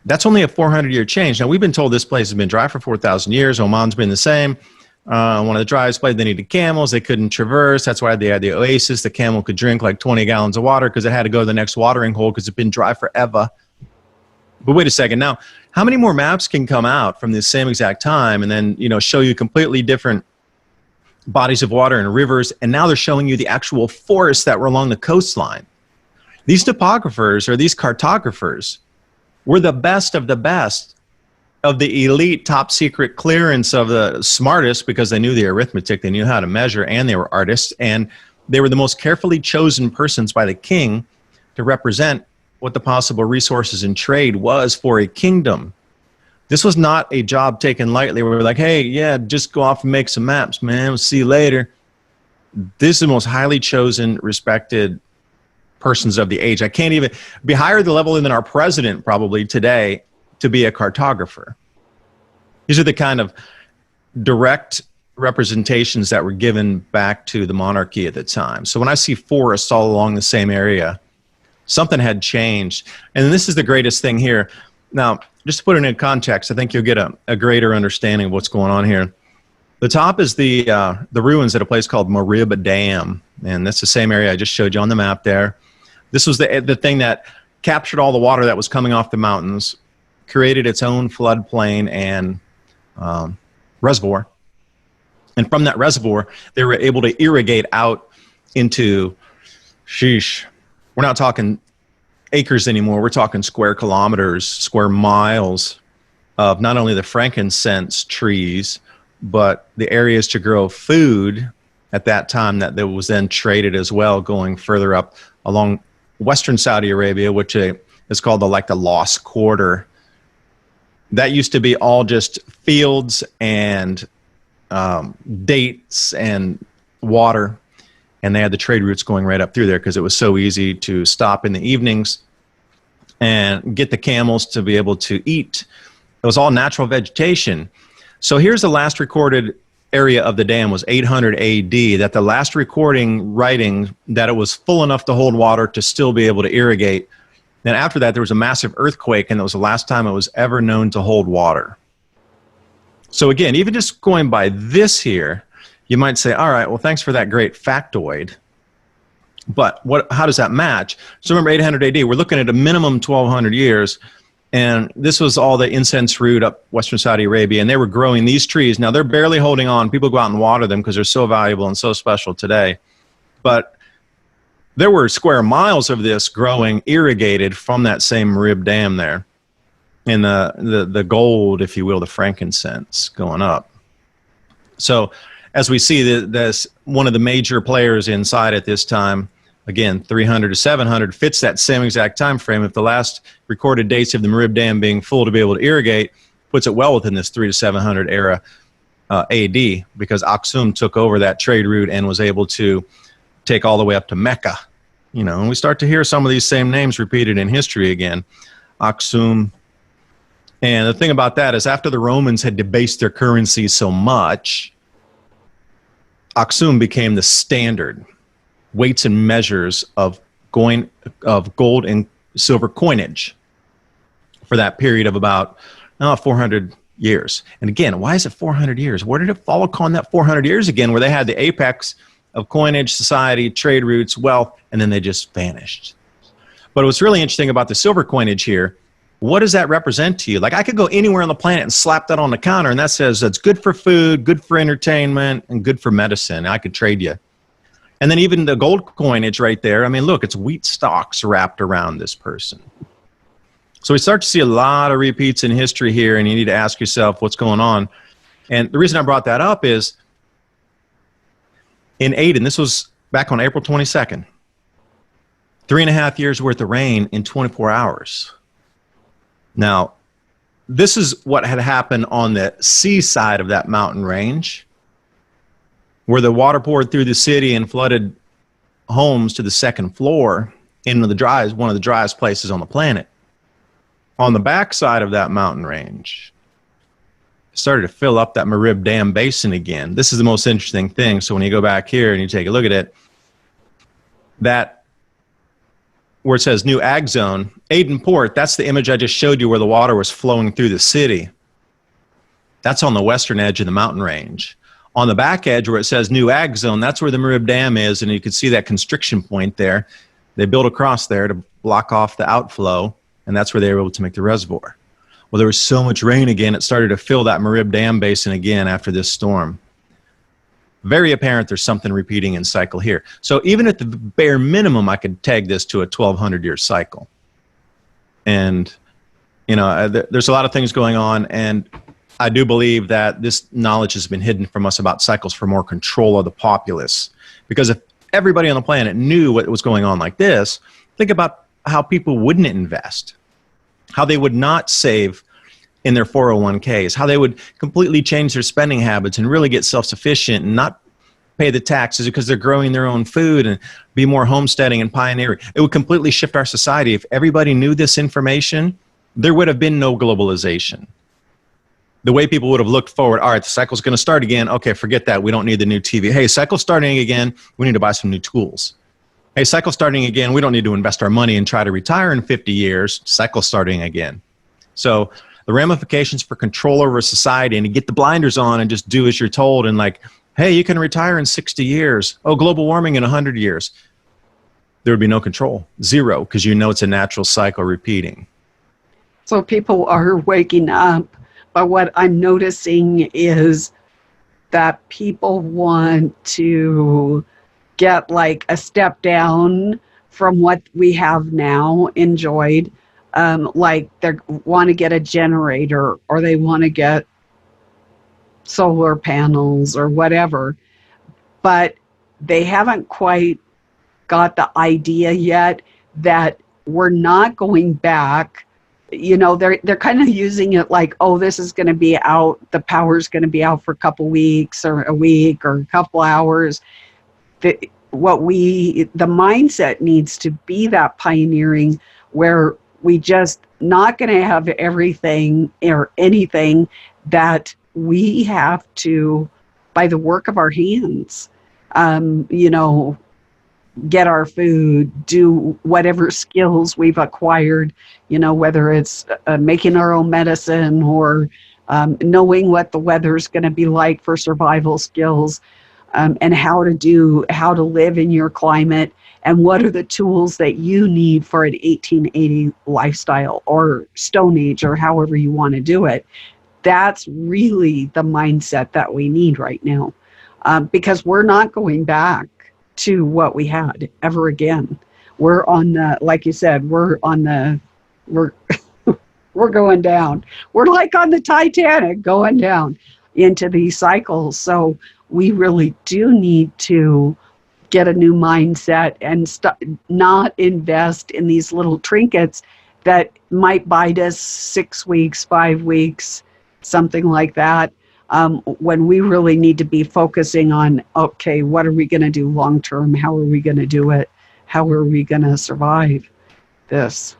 That's only a 400-year change. Now, we've been told this place has been dry for 4,000 years. Oman's been the same. One of the driest places, they needed camels. They couldn't traverse. That's why they had the oasis. The camel could drink like 20 gallons of water because it had to go to the next watering hole because it's been dry forever. But wait a second. Now, how many more maps can come out from this same exact time and then, show you completely different bodies of water and rivers, and now they're showing you the actual forests that were along the coastline? These topographers or these cartographers were the best of the elite, top secret clearance of the smartest, because they knew the arithmetic, they knew how to measure, and they were artists, and they were the most carefully chosen persons by the king to represent what the possible resources and trade was for a kingdom. This was not a job taken lightly where we're like, hey, yeah, just go off and make some maps, man. We'll see you later. This is the most highly chosen, respected persons of the age. I can't even be higher the level than our president probably today to be a cartographer. These are the kind of direct representations that were given back to the monarchy at the time. So when I see forests all along the same area, something had changed. And this is the greatest thing here. Now, just to put it in context, I think you'll get a greater understanding of what's going on here. The top is the ruins at a place called Marib Dam, and that's the same area I just showed you on the map there. This was the thing that captured all the water that was coming off the mountains, created its own floodplain and reservoir. And from that reservoir, they were able to irrigate out into, sheesh, we're not talking acres anymore, we're talking square kilometers, square miles of not only the frankincense trees, but the areas to grow food at that time that was then traded as well, going further up along western Saudi Arabia, which is called the Lost Quarter. That used to be all just fields and dates and water, and they had the trade routes going right up through there because it was so easy to stop in the evenings and get the camels to be able to eat. It was all natural vegetation. So here's the last recorded area of the dam was 800 AD, that the last recording writing that it was full enough to hold water to still be able to irrigate. Then after that, there was a massive earthquake, and that was the last time it was ever known to hold water. So again, even just going by this here, you might say, all right, well, thanks for that great factoid. But how does that match? So remember 800 AD, we're looking at a minimum 1,200 years. And this was all the incense root up western Saudi Arabia, and they were growing these trees. Now, they're barely holding on. People go out and water them because they're so valuable and so special today. But there were square miles of this growing, irrigated from that same Marib Dam there. And the gold, if you will, the frankincense going up. So as we see, this one of the major players inside at this time, again, 300 to 700 fits that same exact time frame. If the last recorded dates of the Marib Dam being full to be able to irrigate puts it well within this 300 to 700 era AD, because Aksum took over that trade route and was able to take all the way up to Mecca. You know, and we start to hear some of these same names repeated in history again. Aksum. And the thing about that is, after the Romans had debased their currency so much, Aksum became the standard weights and measures of gold and silver coinage for that period of about 400 years. And again, why is it 400 years? Where did it fall upon that 400 years again, where they had the apex of coinage, society, trade routes, wealth, and then they just vanished? But what's really interesting about the silver coinage here, what does that represent to you? Like, I could go anywhere on the planet and slap that on the counter, and that says that's good for food, good for entertainment, and good for medicine. I could trade you. And then even the gold coinage right there, I mean, look, it's wheat stalks wrapped around this person. So we start to see a lot of repeats in history here, and you need to ask yourself what's going on. And the reason I brought that up is in Aden, this was back on April 22nd, 3.5 years worth of rain in 24 hours. Now, this is what had happened on the seaside of that mountain range, where the water poured through the city and flooded homes to the second floor in one of the driest places on the planet. On the backside of that mountain range, it started to fill up that Marib Dam basin again. This is the most interesting thing. So when you go back here and you take a look at it, that where it says new ag zone, Aden Port, that's the image I just showed you where the water was flowing through the city. That's on the western edge of the mountain range. On the back edge where it says new ag zone, that's where the Marib Dam is, and you can see that constriction point there. They built across there to block off the outflow, and that's where they were able to make the reservoir. Well, there was so much rain again, it started to fill that Marib Dam basin again after this storm. Very apparent there's something repeating in cycle here. So even at the bare minimum, I could tag this to a 1,200-year cycle. And, you know, there's a lot of things going on, and I do believe that this knowledge has been hidden from us about cycles for more control of the populace. Because if everybody on the planet knew what was going on like this, think about how people wouldn't invest, how they would not save in their 401ks, how they would completely change their spending habits and really get self-sufficient and not pay the taxes because they're growing their own food and be more homesteading and pioneering. It would completely shift our society. If everybody knew this information, there would have been no globalization. the way people would have looked forward, all right, the cycle's going to start again. Okay, forget that. We don't need the new TV. Hey, cycle's starting again. We need to buy some new tools. Hey, cycle's starting again. We don't need to invest our money and try to retire in 50 years. Cycle's starting again. So the ramifications for control over society, and to get the blinders on and just do as you're told, and like, hey, you can retire in 60 years. Oh, global warming in 100 years. There would be no control. Zero, because you know it's a natural cycle repeating. So people are waking up, but what I'm noticing is that people want to get like a step down from what we have now enjoyed. Like they want to get a generator, or they want to get solar panels or whatever, but they haven't quite got the idea yet that we're not going back. You know, they're kind of using it like, oh, this is going to be out, the power's going to be out for a couple weeks or a week or a couple hours. The mindset needs to be that pioneering, where we just not going to have everything or anything, that we have to, by the work of our hands, you know, get our food, do whatever skills we've acquired, you know, whether it's making our own medicine or knowing what the weather's going to be like for survival skills, and how to live in your climate, and what are the tools that you need for an 1880 lifestyle or Stone Age, or however you want to do it. That's really the mindset that we need right now, because we're not going back to what we had ever again. We're on the, like you said, we're going down. We're like on the Titanic going down into these cycles. So we really do need to get a new mindset and not invest in these little trinkets that might bite us 6 weeks, 5 weeks, something like that. When we really need to be focusing on, okay, what are we going to do long term? How are we going to do it? How are we going to survive this?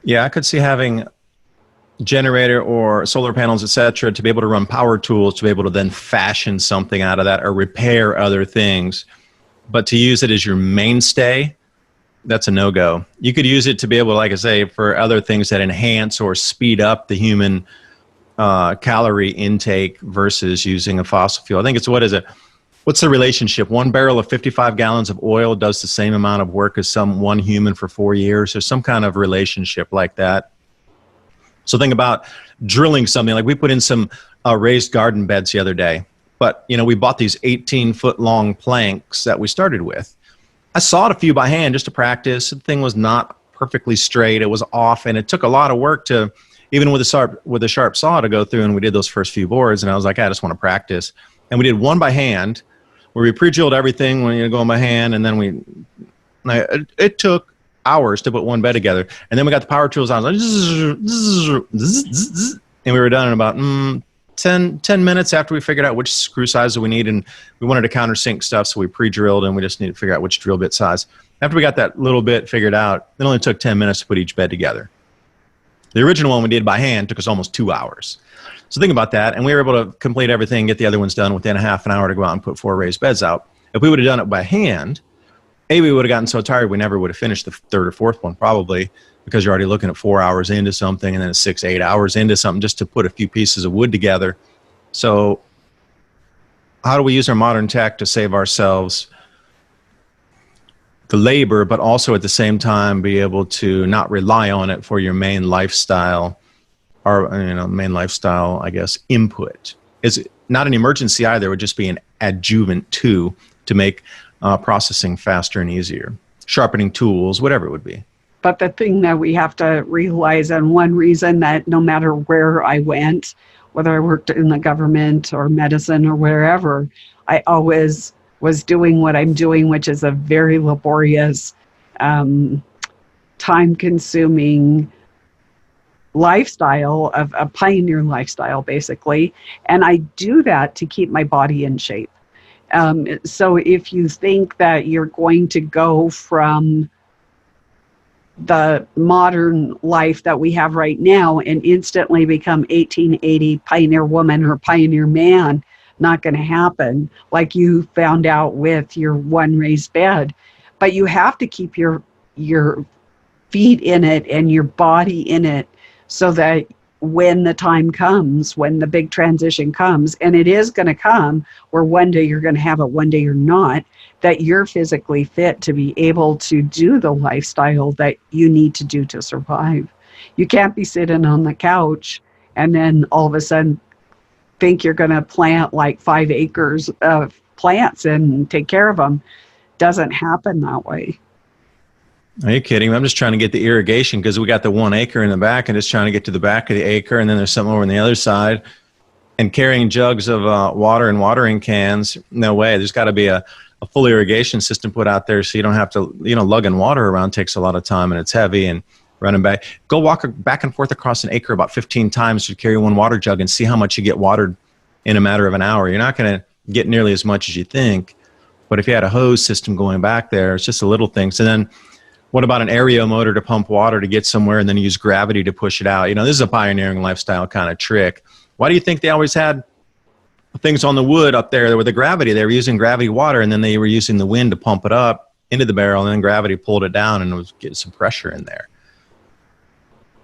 Yeah, I could see having generator or solar panels, etc., to be able to run power tools, to be able to then fashion something out of that or repair other things. But to use it as your mainstay, that's a no-go. You could use it to be able to, like I say, for other things that enhance or speed up the human calorie intake versus using a fossil fuel. I think it's, what's the relationship? 1 barrel of 55 gallons of oil does the same amount of work as one human for 4 years. There's some kind of relationship like that. So think about drilling something. Like we put in some raised garden beds the other day, but you know, we bought these 18-foot long planks that we started with. I sawed a few by hand just to practice. The thing was not perfectly straight. It was off, and it took a lot of work to, even with a sharp saw, to go through, and we did those first few boards, and I was like, I just want to practice. And we did one by hand, where we pre-drilled everything when you go by hand, and then it took hours to put one bed together. And then we got the power tools on, like, and we were done in about 10 minutes after we figured out which screw size we need, and we wanted to countersink stuff, so we pre-drilled, and we just needed to figure out which drill bit size. After we got that little bit figured out, it only took 10 minutes to put each bed together. The original one we did by hand took us almost 2 hours. So think about that, and we were able to complete everything, get the other ones done within a half an hour to go out and put 4 raised beds out. If we would have done it by hand, we would have gotten so tired we never would have finished the 3rd or 4th one, probably, because you're already looking at 4 hours into something, and then 6, 8 hours into something just to put a few pieces of wood together. So how do we use our modern tech to save ourselves the labor, but also at the same time be able to not rely on it for your main lifestyle, or main lifestyle, I guess, input? It's not an emergency either. It would just be an adjuvant to make processing faster and easier, sharpening tools, whatever it would be. But the thing that we have to realize, and one reason that no matter where I went, whether I worked in the government or medicine or wherever, I always was doing what I'm doing, which is a very laborious, time-consuming lifestyle, of a pioneer lifestyle, basically. And I do that to keep my body in shape. So if you think that you're going to go from the modern life that we have right now and instantly become 1880 pioneer woman or pioneer man. Not going to happen, like you found out with your one raised bed. But you have to keep your feet in it and your body in it, so that when the time comes, when the big transition comes, and it is going to come, where one day you're going to have it, one day you're not, that you're physically fit to be able to do the lifestyle that you need to do to survive. You can't be sitting on the couch and then all of a sudden think you're going to plant like 5 acres of plants and take care of them. Doesn't happen that way. Are you kidding me? I'm just trying to get the irrigation because we got the 1 acre in the back and just trying to get to the back of the acre, and then there's something over on the other side. And carrying jugs of water and watering cans, no way. There's got to be a full irrigation system put out there so you don't have to, lugging water around takes a lot of time and it's heavy, and running back. Go walk back and forth across an acre about 15 times to carry 1 water jug and see how much you get watered in a matter of an hour. You're not going to get nearly as much as you think. But if you had a hose system going back there, it's just a little thing. So then what about an aereo motor to pump water to get somewhere and then use gravity to push it out? This is a pioneering lifestyle kind of trick. Why do you think they always had things on the wood up there with the gravity? They were using gravity water, and then they were using the wind to pump it up into the barrel, and then gravity pulled it down and it was getting some pressure in there.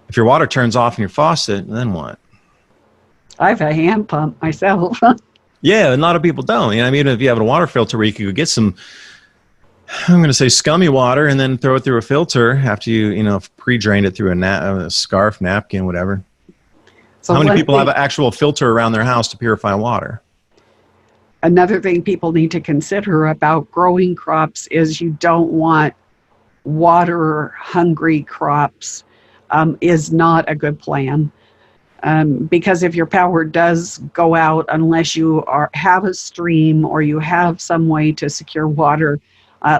If your water turns off in your faucet, then what? I have a hand pump myself. Yeah, a lot of people don't. Even if you have a water filter where you could get some, I'm going to say scummy water, and then throw it through a filter after you pre-drained it through a scarf, napkin, whatever. So how many people have an actual filter around their house to purify water? Another thing people need to consider about growing crops is you don't want water-hungry crops. Is not a good plan. Because if your power does go out, unless you have a stream or you have some way to secure water,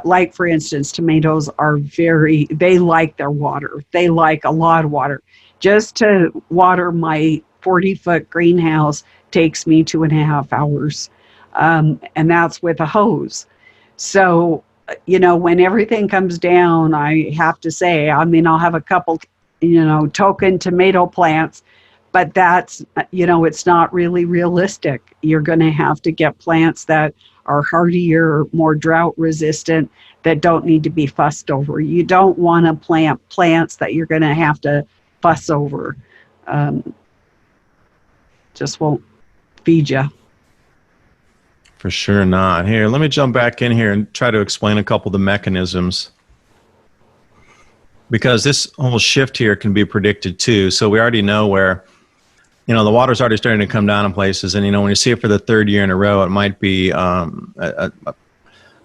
like for instance, tomatoes they like their water. They like a lot of water. Just to water my 40-foot greenhouse takes me 2.5 hours. And that's with a hose. So, when everything comes down, I have to say, I'll have a couple, token tomato plants, but that's, it's not really realistic. You're going to have to get plants that are hardier, more drought resistant, that don't need to be fussed over. You don't want to plant plants that you're going to have to fuss over. Just won't feed you. For sure not. Here, let me jump back in here and try to explain a couple of the mechanisms, because this whole shift here can be predicted too. So we already know where, the water's already starting to come down in places. And, when you see it for the 3rd year in a row, it might be a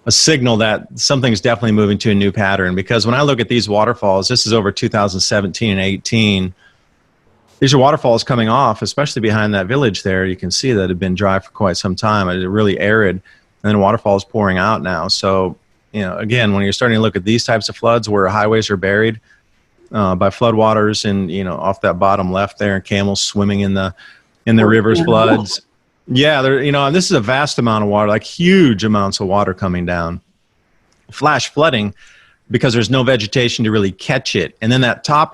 signal that something's definitely moving to a new pattern. Because when I look at these waterfalls, this is over 2017 and 18. These are waterfalls coming off, especially behind that village there. You can see that it had been dry for quite some time. It's really arid, and then waterfalls pouring out now. So, again, when you're starting to look at these types of floods where highways are buried by floodwaters, and off that bottom left there, and camels swimming in the river's floods. Yeah, and this is a vast amount of water, like huge amounts of water coming down. Flash flooding, because there's no vegetation to really catch it. And then that top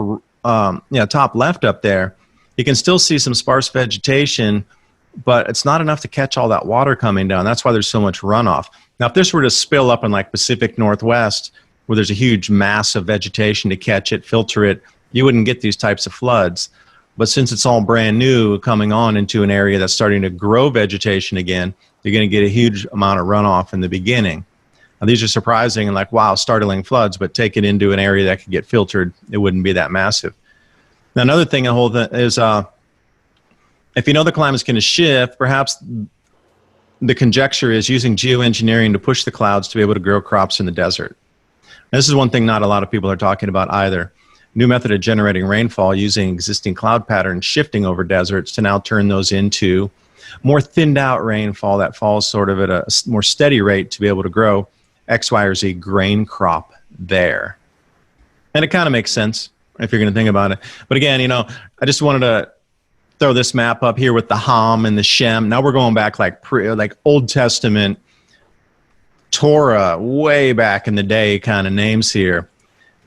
left up there, you can still see some sparse vegetation, but it's not enough to catch all that water coming down. That's why there's so much runoff. Now, if this were to spill up in like Pacific Northwest, where there's a huge mass of vegetation to catch it, filter it, you wouldn't get these types of floods. But since it's all brand new, coming on into an area that's starting to grow vegetation again, you're going to get a huge amount of runoff in the beginning. Now, these are surprising and like, wow, startling floods, but take it into an area that could get filtered, it wouldn't be that massive. Now, another thing is if the climate's going to shift, perhaps the conjecture is using geoengineering to push the clouds to be able to grow crops in the desert. Now, this is one thing not a lot of people are talking about either. New method of generating rainfall using existing cloud patterns, shifting over deserts to now turn those into more thinned out rainfall that falls sort of at a more steady rate to be able to grow X, Y, or Z grain crop there. And it kind of makes sense if you're going to think about it. But again, I just wanted to throw this map up here with the Ham and the Shem. Now we're going back like Old Testament, Torah, way back in the day kind of names here.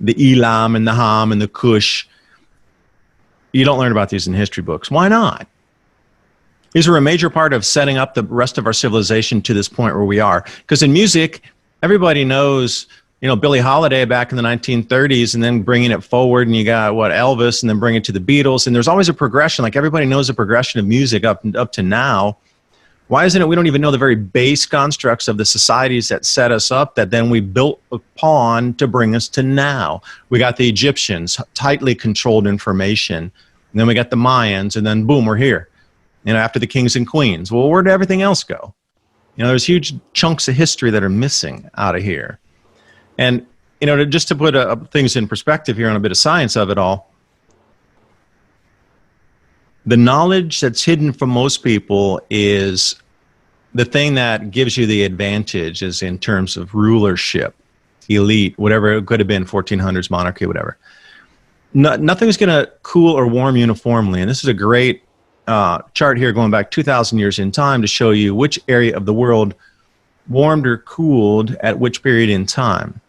the Elam and the Ham and the Cush. You don't learn about these in history books. Why not? These were a major part of setting up the rest of our civilization to this point where we are. Because in music, everybody knows, Billie Holiday back in the 1930s, and then bringing it forward, and you got, Elvis, and then bring it to the Beatles. And there's always a progression. Like, everybody knows the progression of music up to now. Why isn't it we don't even know the very base constructs of the societies that set us up, that then we built upon to bring us to now? We got the Egyptians, tightly controlled information. And then we got the Mayans, and then boom, we're here. After the kings and queens. Well, where did everything else go? There's huge chunks of history that are missing out of here. And, just to put things in perspective here on a bit of science of it all, the knowledge that's hidden from most people is the thing that gives you the advantage, is in terms of rulership, elite, whatever it could have been, 1400s, monarchy, whatever. Nothing's going to cool or warm uniformly. And this is a great chart here going back 2,000 years in time to show you which area of the world warmed or cooled at which period in time.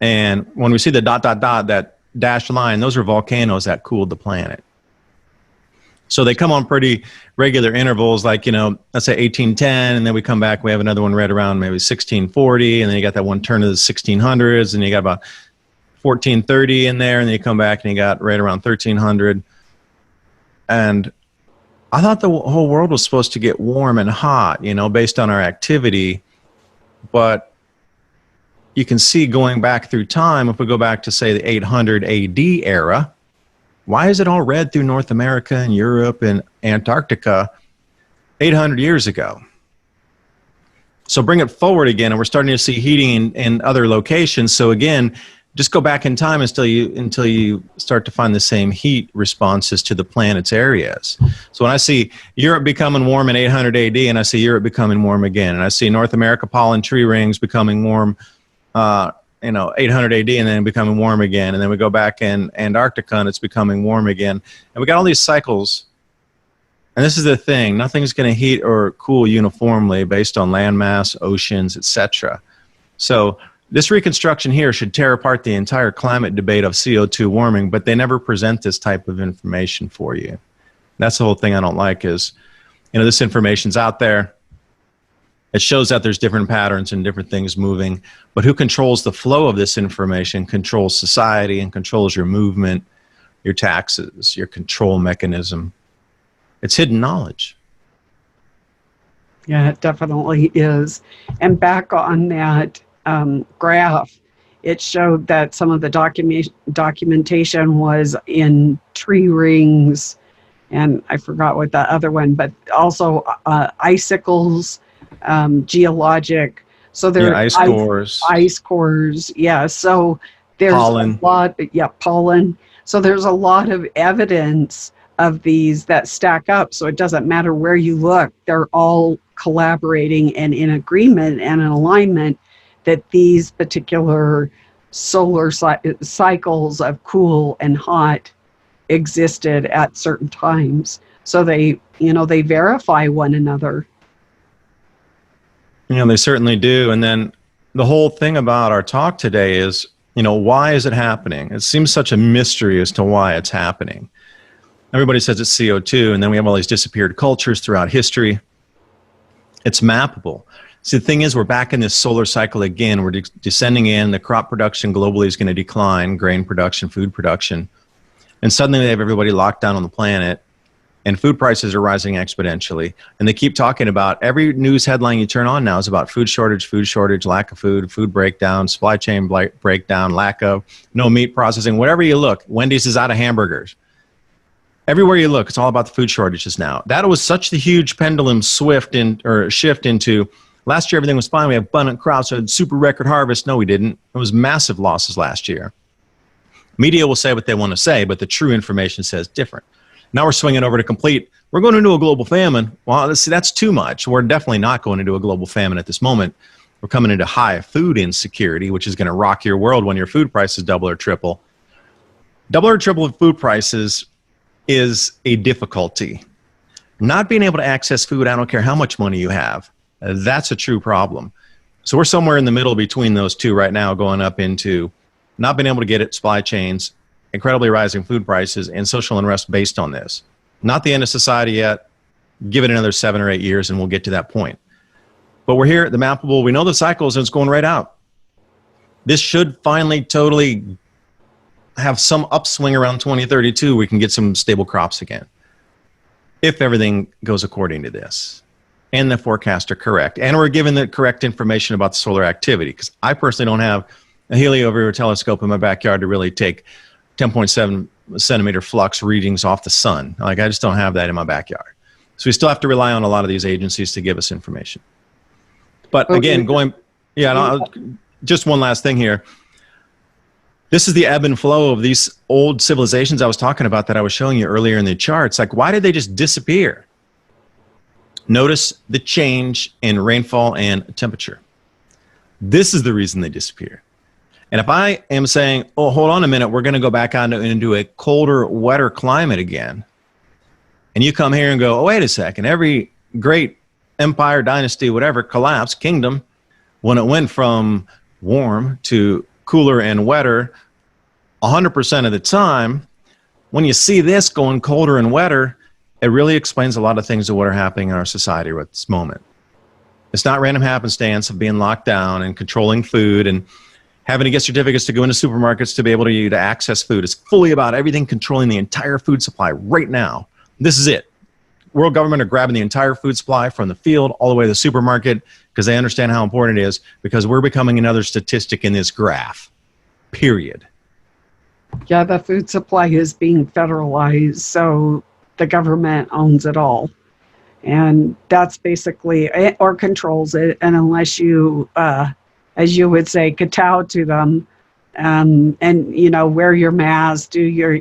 And when we see the ... that dashed line, those are volcanoes that cooled the planet. So they come on pretty regular intervals, like, let's say 1810, and then we come back, we have another one right around maybe 1640, and then you got that one turn of the 1600s, and you got about 1430 in there, and then you come back and you got right around 1300. And I thought the whole world was supposed to get warm and hot, based on our activity. But you can see going back through time, if we go back to, say, the 800 AD era, why is it all red through North America and Europe and Antarctica 800 years ago? So bring it forward again, and we're starting to see heating in other locations. So again, just go back in time until you start to find the same heat responses to the planet's areas. So when I see Europe becoming warm in 800 AD, and I see Europe becoming warm again, and I see North America pollen tree rings becoming warm, 800 AD, and then becoming warm again, and then we go back in Antarctica and it's becoming warm again, and we got all these cycles. And this is the thing: nothing's going to heat or cool uniformly based on landmass, oceans, etc. So this reconstruction here should tear apart the entire climate debate of CO2 warming, but they never present this type of information for you. That's the whole thing I don't like is, this information's out there. It shows that there's different patterns and different things moving, but who controls the flow of this information controls society and controls your movement, your taxes, your control mechanism. It's hidden knowledge. Yeah, it definitely is. And back on that graph, it showed that some of the documentation was in tree rings, and I forgot what the other one, but also icicles, geologic. So there ice cores. Ice cores, yeah. So there's pollen. A lot, pollen. So there's a lot of evidence of these that stack up. So it doesn't matter where you look; they're all collaborating and in agreement and in alignment that these particular solar cycles of cool and hot existed at certain times. So they verify one another. They certainly do. And then the whole thing about our talk today is, why is it happening? It seems such a mystery as to why it's happening. Everybody says it's CO2, and then we have all these disappeared cultures throughout history. It's mappable. See, the thing is, we're back in this solar cycle again. We're descending in. The crop production globally is going to decline, grain production, food production. And suddenly they have everybody locked down on the planet, and food prices are rising exponentially. And they keep talking about, every news headline you turn on now is about food shortage, lack of food breakdown, supply chain breakdown, lack of, no meat processing. Wherever you look, Wendy's is out of hamburgers. Everywhere you look, it's all about the food shortages now. That was such the huge pendulum shift into, last year everything was fine, we had abundant crops, we had super record harvest. No, we didn't. It was massive losses last year. Media will say what they want to say, but the true information says different. Now we're swinging over to we're going into a global famine. Well, see, that's too much. We're definitely not going into a global famine at this moment. We're coming into high food insecurity, which is going to rock your world when your food prices double or triple. Double or triple food prices is a difficulty. Not being able to access food, I don't care how much money you have, that's a true problem. So we're somewhere in the middle between those two right now, going up into not been able to get it, supply chains, incredibly rising food prices, and social unrest based on this. Not the end of society yet. Give it another 7 or 8 years and we'll get to that point. But we're here at the Mappable. We know the cycles and it's going right out. This should finally totally have some upswing around 2032. We can get some stable crops again, if everything goes according to this and the forecasts are correct and we're given the correct information about the solar activity. Because I personally don't have a heliover telescope in my backyard to really take 10.7 centimeter flux readings off the sun. Like, I just don't have that in my backyard. So we still have to rely on a lot of these agencies to give us information. But again, just one last thing here. This is the ebb and flow of these old civilizations I was talking about that I was showing you earlier in the charts. Like, why did they just disappear? Notice the change in rainfall and temperature. This is the reason they disappear. And if I am saying, oh, hold on a minute, we're going to go back into a colder, wetter climate again, and you come here and go, oh, wait a second, every great empire, dynasty, whatever, collapsed, kingdom, when it went from warm to cooler and wetter 100% of the time, when you see this going colder and wetter, it really explains a lot of things of what are happening in our society at this moment. It's not random happenstance of being locked down and controlling food and having to get certificates to go into supermarkets to be able to access food. It's fully about everything controlling the entire food supply right now. This is it. World government are grabbing the entire food supply from the field all the way to the supermarket because they understand how important it is, because we're becoming another statistic in this graph, period. Yeah, the food supply is being federalized, so the government owns it all. And that's basically, or controls it, and unless you, as you would say, kowtow to them, and, wear your mask, do your,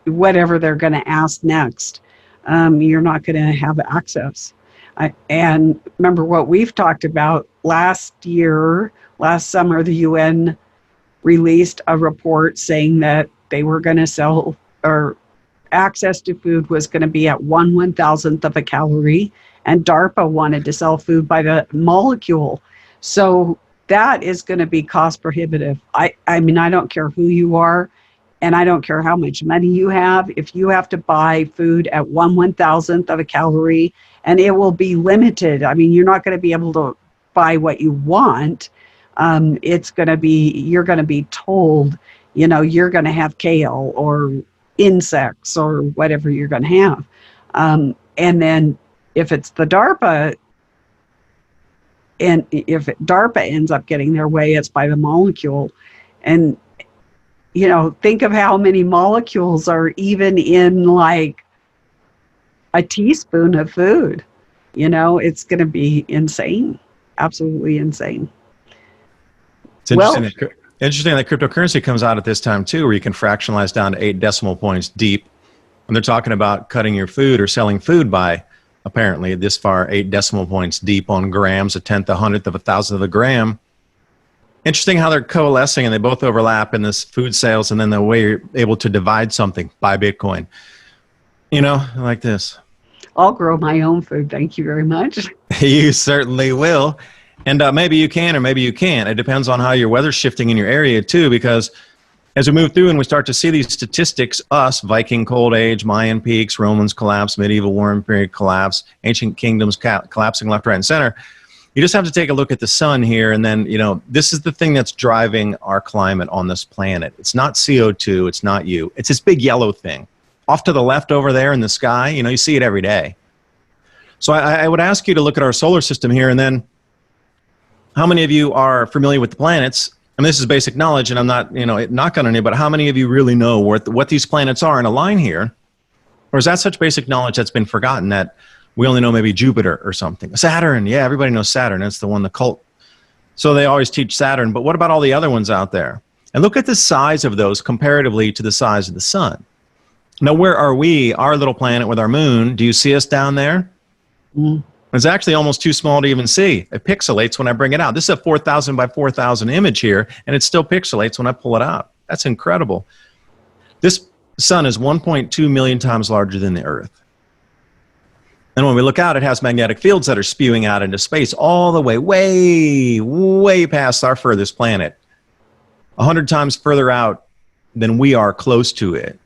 whatever they're going to ask next, you're not going to have access. And remember what we've talked about last summer, the UN released a report saying that they were going to sell, or access to food was going to be at 1/1000th of a calorie, and DARPA wanted to sell food by the molecule. So that is going to be cost prohibitive. I mean, I don't care who you are, and I don't care how much money you have. If you have to buy food at 1/1000th of a calorie, and it will be limited. I mean, you're not going to be able to buy what you want. It's going to be, you're going to be told, you're going to have kale or insects or whatever you're going to have. And then if it's the DARPA, and if DARPA ends up getting their way, it's by the molecule. And, think of how many molecules are even in like a teaspoon of food. It's going to be insane, absolutely insane. It's interesting that cryptocurrency comes out at this time too, where you can fractionalize down to 8 decimal points deep. When they're talking about cutting your food or selling food by, apparently this far, 8 decimal points deep on grams, 1/10, 100th of 1,000th of a gram. Interesting how they're coalescing and they both overlap in this food sales, and then the way you're able to divide something, buy Bitcoin. Like this. I'll grow my own food. Thank you very much. You certainly will. And maybe you can or maybe you can't. It depends on how your weather's shifting in your area too, because as we move through and we start to see these statistics, Viking Cold Age, Mayan peaks, Romans collapse, medieval warm period collapse, ancient kingdoms collapsing left, right, and center, you just have to take a look at the sun here, and then, this is the thing that's driving our climate on this planet. It's not CO2, it's not you. It's this big yellow thing. Off to the left over there in the sky, you see it every day. So I would ask you to look at our solar system here, and then how many of you are familiar with the planets? I mean, this is basic knowledge, and I'm not, knock on any, but how many of you really know what these planets are in a line here? Or is that such basic knowledge that's been forgotten that we only know maybe Jupiter or something? Saturn, yeah, everybody knows Saturn. That's the one, the cult. So they always teach Saturn, but what about all the other ones out there? And look at the size of those comparatively to the size of the sun. Now, where are we, our little planet with our moon? Do you see us down there? Mm. It's actually almost too small to even see. It pixelates when I bring it out. This is a 4,000 by 4,000 image here, and it still pixelates when I pull it out. That's incredible. This sun is 1.2 million times larger than the Earth. And when we look out, it has magnetic fields that are spewing out into space all the way, way, way past our furthest planet. 100 times further out than we are close to it.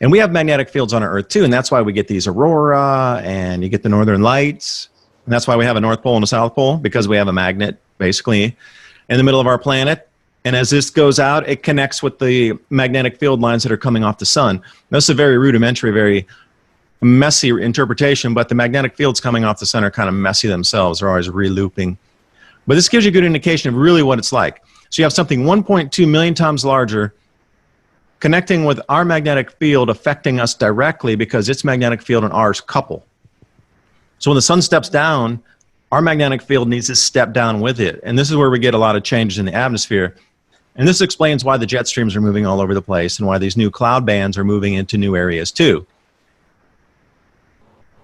And we have magnetic fields on our Earth too, and that's why we get these aurora, and you get the northern lights. And that's why we have a North Pole and a South Pole, because we have a magnet, basically, in the middle of our planet. And as this goes out, it connects with the magnetic field lines that are coming off the sun. That's a very rudimentary, very messy interpretation, but the magnetic fields coming off the sun are kind of messy themselves. They're always re-looping. But this gives you a good indication of really what it's like. So you have something 1.2 million times larger connecting with our magnetic field, affecting us directly because its magnetic field and ours couple. So when the sun steps down, our magnetic field needs to step down with it. And this is where we get a lot of changes in the atmosphere. And this explains why the jet streams are moving all over the place and why these new cloud bands are moving into new areas too.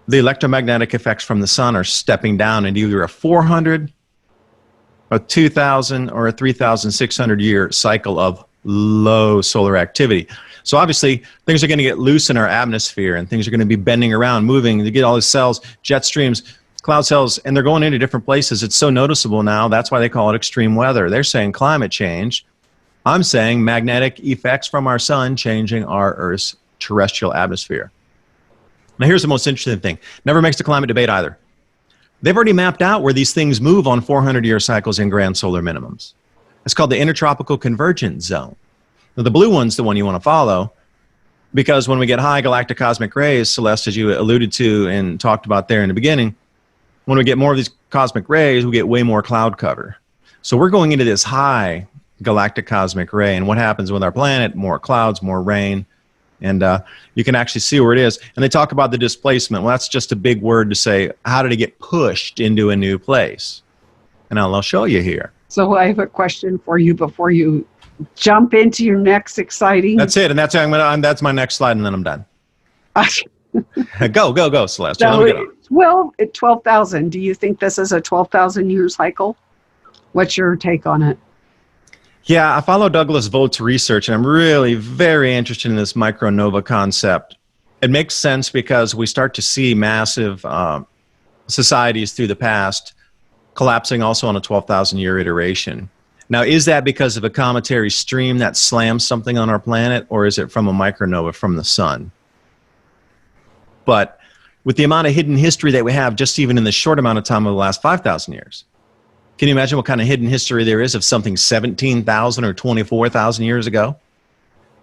The electromagnetic effects from the sun are stepping down in either a 400, a 2,000, or a 3,600 year cycle of low solar activity. So obviously things are going to get loose in our atmosphere, and things are going to be bending around, moving. You get all these cells, jet streams, cloud cells, and they're going into different places. It's so noticeable now. That's why they call it extreme weather. They're saying climate change. I'm saying magnetic effects from our sun changing our Earth's terrestrial atmosphere. Now here's the most interesting thing. Never makes the climate debate either. They've already mapped out where these things move on 400-year cycles in grand solar minimums. It's called the intertropical convergence zone. Now, the blue one's the one you want to follow, because when we get high galactic cosmic rays, Celeste, as you alluded to and talked about there in the beginning, when we get more of these cosmic rays, we get way more cloud cover. So we're going into this high galactic cosmic ray, and what happens with our planet? More clouds, more rain, and you can actually see where it is. And they talk about the displacement. Well, that's just a big word to say, how did it get pushed into a new place? And I'll show you here. So I have a question for you before you jump into your next exciting. That's it, and that's my next slide, and then I'm done. Go, Celeste. So, well, at 12,000, do you think this is a 12,000 year cycle? What's your take on it? Yeah, I follow Douglas Vogt's research, and I'm really very interested in this micronova concept. It makes sense because we start to see massive societies through the past collapsing also on a 12,000 year iteration. Now, is that because of a cometary stream that slams something on our planet, or is it from a micronova from the sun? But with the amount of hidden history that we have, just even in the short amount of time of the last 5,000 years, can you imagine what kind of hidden history there is of something 17,000 or 24,000 years ago?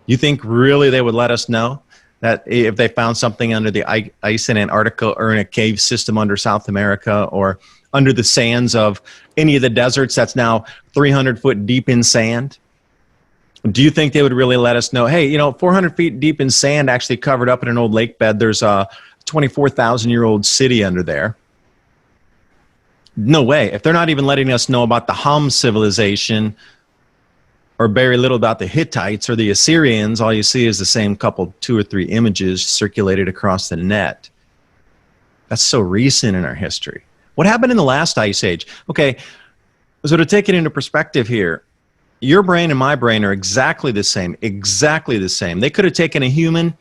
You think really they would let us know that if they found something under the ice in Antarctica, or in a cave system under South America, or under the sands of any of the deserts that's now 300 foot deep in sand? Do you think they would really let us know, hey, 400 feet deep in sand, actually covered up in an old lake bed, there's a 24,000-year-old city under there? No way. If they're not even letting us know about the Ham civilization, or very little about the Hittites or the Assyrians, all you see is the same couple, 2 or 3 images circulated across the net. That's so recent in our history. What happened in the last ice age? Okay, so to take it into perspective here, your brain and my brain are exactly the same, exactly the same. They could have taken a human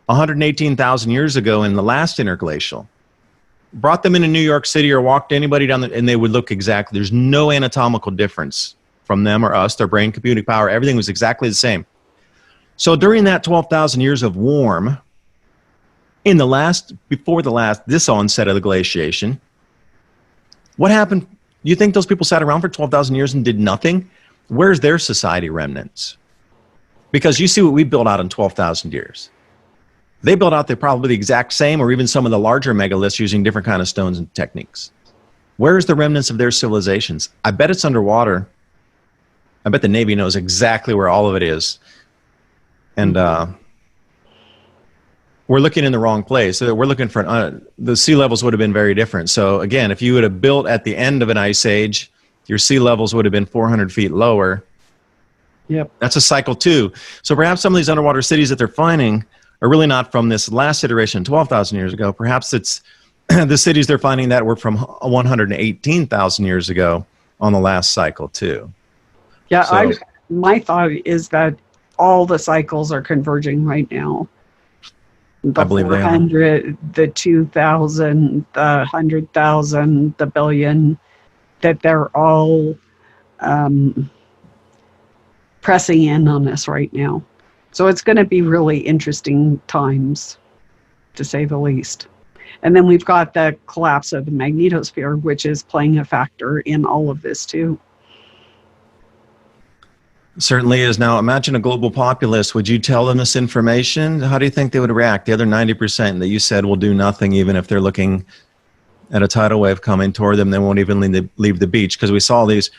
118,000 years ago in the last interglacial, brought them into New York City, or walked anybody down and they would look exactly. There's no anatomical difference from them or us. Their brain computing power, everything was exactly the same. So during that 12,000 years of warm, before this onset of the glaciation, what happened? You think those people sat around for 12,000 years and did nothing? Where's their society remnants? Because you see what we built out in 12,000 years. They built out probably the exact same, or even some of the larger megaliths using different kind of stones and techniques. Where's the remnants of their civilizations? I bet it's underwater. I bet the Navy knows exactly where all of it is. And we're looking in the wrong place. So we're looking for, the sea levels would have been very different. So again, if you would have built at the end of an ice age, your sea levels would have been 400 feet lower. Yep. That's a cycle too. So perhaps some of these underwater cities that they're finding are really not from this last iteration 12,000 years ago. Perhaps it's the cities they're finding that were from 118,000 years ago on the last cycle too. Yeah, So- my thought is that all the cycles are converging right now. The I believe they are. 400, the 2,000, the 100,000, the billion, that they're all pressing in on us right now. So it's going to be really interesting times, to say the least. And then we've got the collapse of the magnetosphere, which is playing a factor in all of this too. Certainly is. Now, imagine a global populace. Would you tell them this information? How do you think they would react? The other 90% that you said will do nothing, even if they're looking at a tidal wave coming toward them, they won't even leave the beach. Because we saw these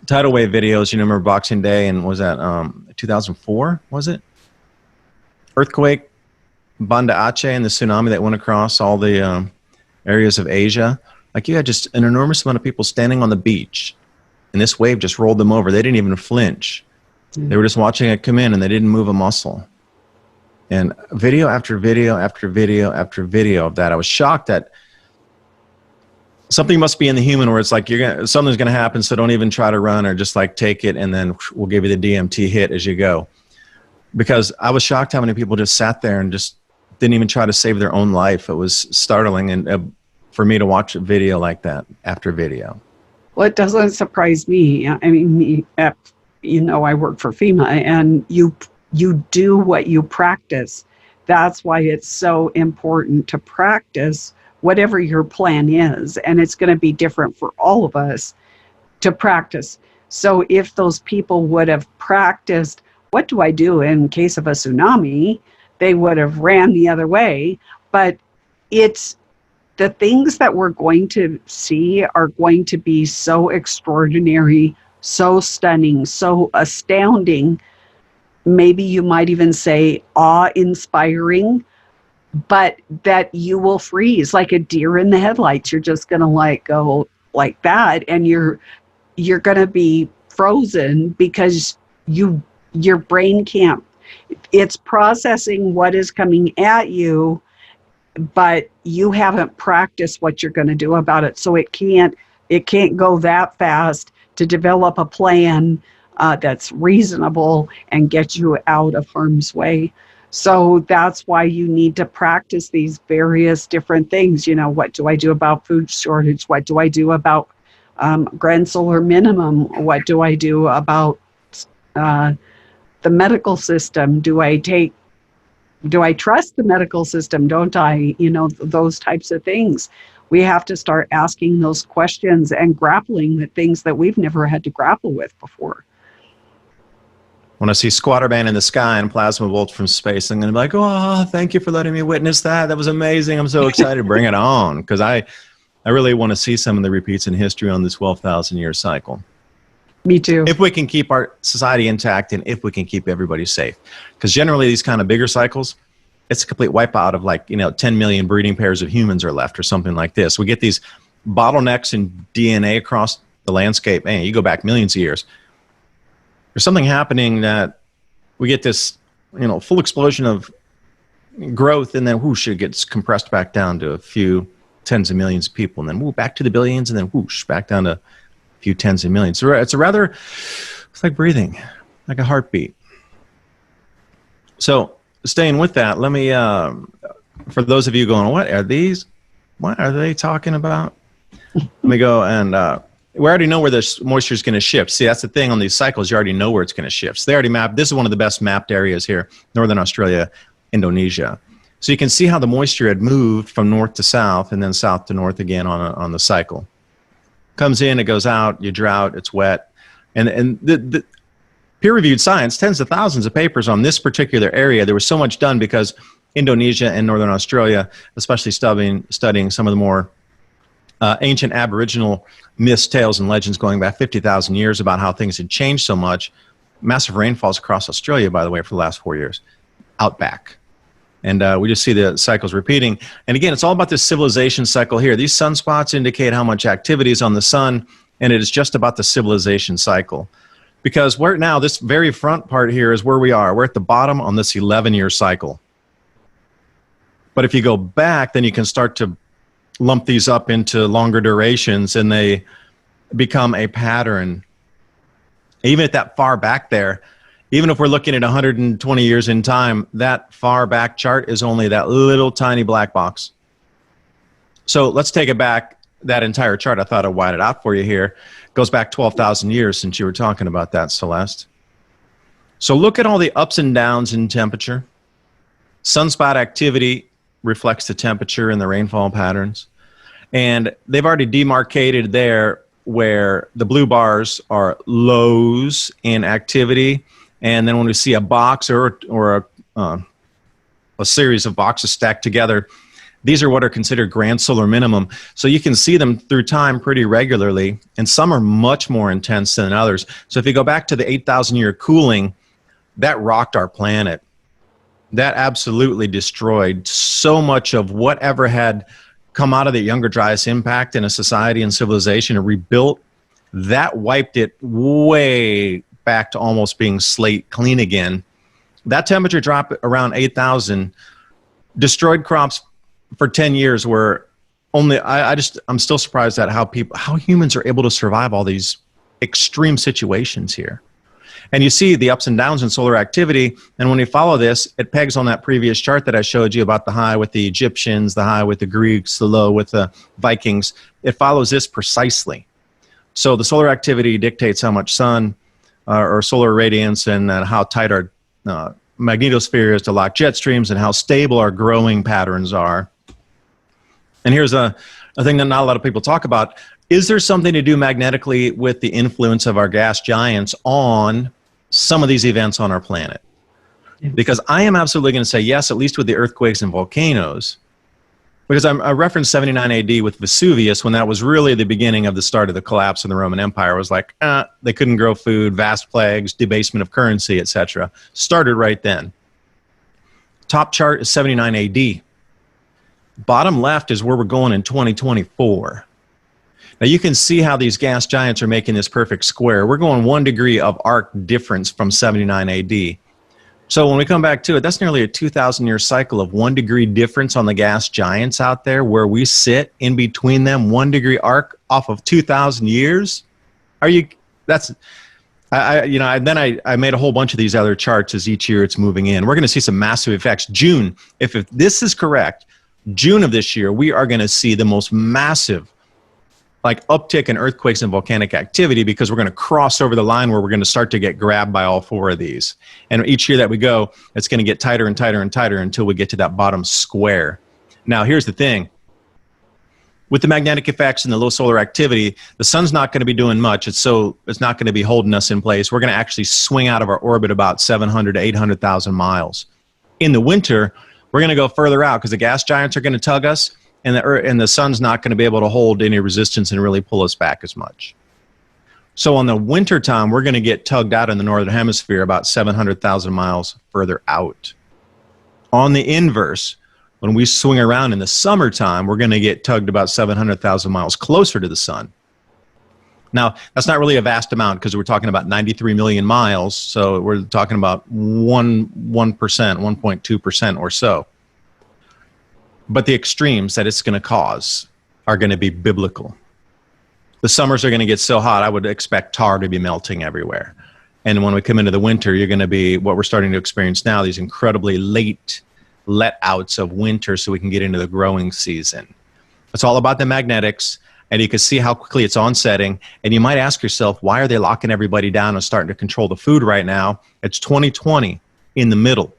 tidal wave videos, you remember Boxing Day, and was that 2004, was it? Earthquake, Banda Aceh, and the tsunami that went across all the areas of Asia. Like, you had just an enormous amount of people standing on the beach, and this wave just rolled them over. They didn't even flinch. They were just watching it come in, and they didn't move a muscle. And video after video after video after video of that, I was shocked that something must be in the human where it's like something's going to happen, so don't even try to run, or just like take it, and then we'll give you the DMT hit as you go. Because I was shocked how many people just sat there and just didn't even try to save their own life. It was startling, and for me to watch a video like that after video. Well, it doesn't surprise me. I mean, I work for FEMA, and you do what you practice. That's why it's so important to practice whatever your plan is, and it's going to be different for all of us to practice. So if those people would have practiced, what do I do in case of a tsunami, they would have ran the other way. But it's the things that we're going to see are going to be so extraordinary, so stunning, so astounding. Maybe you might even say awe-inspiring, but that you will freeze like a deer in the headlights. You're just going to go like that, and you're going to be frozen because your brain can't. It's processing what is coming at you, but you haven't practiced what you're going to do about it. So it can't go that fast to develop a plan that's reasonable and get you out of harm's way. So that's why you need to practice these various different things. What do I do about food shortage? What do I do about grand solar minimum? What do I do about the medical system? Do I trust the medical system? Don't I? Those types of things. We have to start asking those questions and grappling with things that we've never had to grapple with before. When I see squatter band in the sky and plasma bolts from space, I'm going to be like, oh, thank you for letting me witness that. That was amazing. I'm so excited. Bring it on. Because I really want to see some of the repeats in history on this 12,000-year cycle. Me too. If we can keep our society intact, and if we can keep everybody safe. Because generally these kind of bigger cycles, it's a complete wipeout of 10 million breeding pairs of humans are left or something like this. We get these bottlenecks in DNA across the landscape. Man, you go back millions of years. There's something happening that we get this, full explosion of growth, and then whoosh, it gets compressed back down to a few tens of millions of people, and then back to the billions, and then whoosh, back down to a few tens of millions. So it's like breathing, like a heartbeat. So staying with that, let me, for those of you going, what are they talking about? Let me go and, we already know where the moisture is going to shift. See, that's the thing on these cycles. You already know where it's going to shift. So they already mapped. This is one of the best mapped areas here, Northern Australia, Indonesia. So you can see how the moisture had moved from north to south and then south to north again on the cycle. Comes in, it goes out, you drought, it's wet. And the peer-reviewed science, tens of thousands of papers on this particular area. There was so much done because Indonesia and Northern Australia, especially studying some of the more ancient Aboriginal myths, tales, and legends going back 50,000 years about how things had changed so much. Massive rainfalls across Australia, by the way, for the last 4 years. Outback. And we just see the cycles repeating. And again, it's all about this civilization cycle here. These sunspots indicate how much activity is on the sun, and it is just about the civilization cycle. Because we're now, this very front part here is where we are. We're at the bottom on this 11-year cycle. But if you go back, then you can start to lump these up into longer durations, and they become a pattern. Even at that far back there, even if we're looking at 120 years in time, that far back chart is only that little tiny black box. So let's take it back, that entire chart. I thought I'd wide it out for you here. It goes back 12,000 years since you were talking about that, Celeste. So look at all the ups and downs in temperature. Sunspot activity reflects the temperature and the rainfall patterns. And they've already demarcated there where the blue bars are lows in activity. And then when we see a box or a series of boxes stacked together, these are what are considered grand solar minimum. So you can see them through time pretty regularly, and some are much more intense than others. So if you go back to the 8,000 year cooling, that rocked our planet. That absolutely destroyed so much of whatever had come out of the Younger Dryas impact in a society and civilization and rebuilt. That wiped it way back to almost being slate clean again. That temperature drop around 8,000 destroyed crops for 10 years where only I'm still surprised at how humans are able to survive all these extreme situations here. And you see the ups and downs in solar activity. And when you follow this, it pegs on that previous chart that I showed you about the high with the Egyptians, the high with the Greeks, the low with the Vikings. It follows this precisely. So the solar activity dictates how much sun or solar radiance and how tight our magnetosphere is to lock jet streams and how stable our growing patterns are. And here's a thing that not a lot of people talk about. Is there something to do magnetically with the influence of our gas giants on some of these events on our planet? Because I am absolutely going to say yes, at least with the earthquakes and volcanoes. Because I referenced 79 AD with Vesuvius when that was really the beginning of the start of the collapse of the Roman Empire. It was like, they couldn't grow food, vast plagues, debasement of currency, etc. Started right then. Top chart is 79 AD. Bottom left is where we're going in 2024. Now you can see how these gas giants are making this perfect square. We're going 1 degree of arc difference from 79 AD. So when we come back to it, that's nearly a 2,000 year cycle of 1 degree difference on the gas giants out there where we sit in between them, 1 degree arc off of 2,000 years. I made a whole bunch of these other charts as each year it's moving in. We're going to see some massive effects. June, if this is correct, June of this year, we are going to see the most massive uptick in earthquakes and volcanic activity because we're going to cross over the line where we're going to start to get grabbed by all 4 of these. And each year that we go, it's going to get tighter and tighter and tighter until we get to that bottom square. Now, here's the thing. With the magnetic effects and the low solar activity, the sun's not going to be doing much. It's not going to be holding us in place. We're going to actually swing out of our orbit about 700 to 800,000 miles. In the winter, we're going to go further out because the gas giants are going to tug us, and the sun's not going to be able to hold any resistance and really pull us back as much. So on the winter time, we're going to get tugged out in the northern hemisphere about 700,000 miles further out. On the inverse, when we swing around in the summertime, we're going to get tugged about 700,000 miles closer to the sun. Now, that's not really a vast amount because we're talking about 93 million miles, so we're talking about 1%, 1.2% or so. But the extremes that it's going to cause are going to be biblical. The summers are going to get so hot, I would expect tar to be melting everywhere. And when we come into the winter, you're going to be what we're starting to experience now, these incredibly late let-outs of winter so we can get into the growing season. It's all about the magnetics, and you can see how quickly it's onsetting. And you might ask yourself, why are they locking everybody down and starting to control the food right now? It's 2020 in the middle.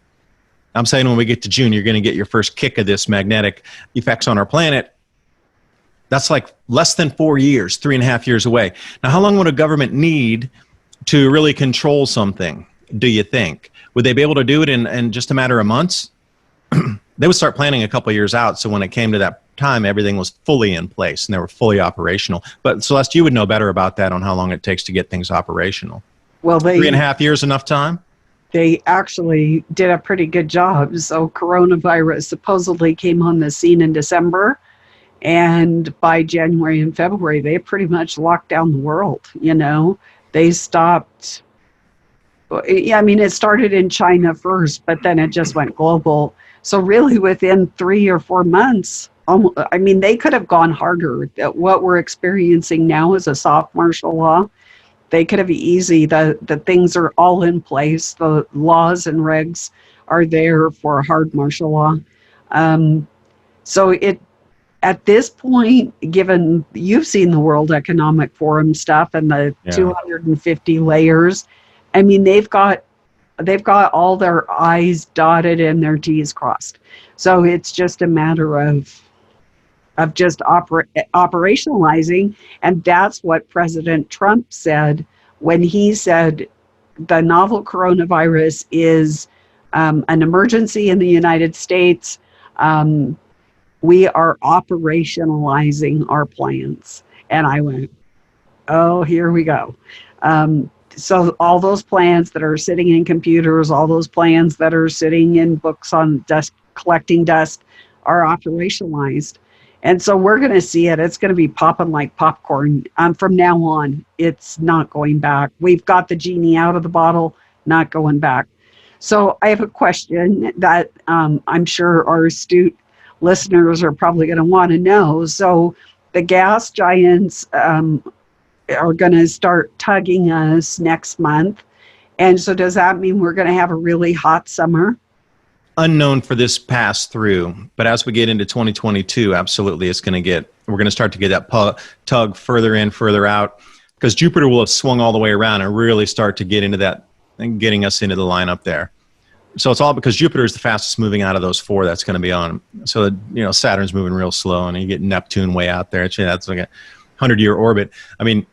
I'm saying when we get to June, you're going to get your first kick of this magnetic effects on our planet. That's like less than 4 years, 3.5 years away. Now, how long would a government need to really control something, do you think? Would they be able to do it in just a matter of months? They would start planning a couple of years out, so when it came to that time, everything was fully in place and they were fully operational. But Celeste, you would know better about that on how long it takes to get things operational. Well, 3.5 years enough time? They actually did a pretty good job. So coronavirus supposedly came on the scene in December, and by January and February, they pretty much locked down the world. They stopped. I mean, it started in China first, but then it just went global. So really within 3 or 4 months, they could have gone harder. What we're experiencing now is a soft martial law. They could have easy. The things are all in place. The laws and regs are there for a hard martial law. So at this point, given you've seen the World Economic Forum stuff and the 250 layers, they've got they've got all their I's dotted and their T's crossed. So it's just a matter of just operationalizing. And that's what President Trump said when he said the novel coronavirus is an emergency in the United States. We are operationalizing our plans. And I went, oh, here we go. So all those plans that are sitting in computers, all those plans that are sitting in books on desk, collecting dust, are operationalized. And so we're going to see it. It's going to be popping like popcorn. From now on, it's not going back. We've got the genie out of the bottle, not going back. So I have a question that I'm sure our astute listeners are probably going to want to know. So the gas giants are going to start tugging us next month. And so does that mean we're going to have a really hot summer? Unknown for this pass through, but as we get into 2022, absolutely, we're going to start to get that tug further in, further out, because Jupiter will have swung all the way around and really start to get into that and getting us into the lineup there. So it's all because Jupiter is the fastest moving out of those four that's going to be on. So, Saturn's moving real slow, and you get Neptune way out there. That's like a 100-year orbit. I mean,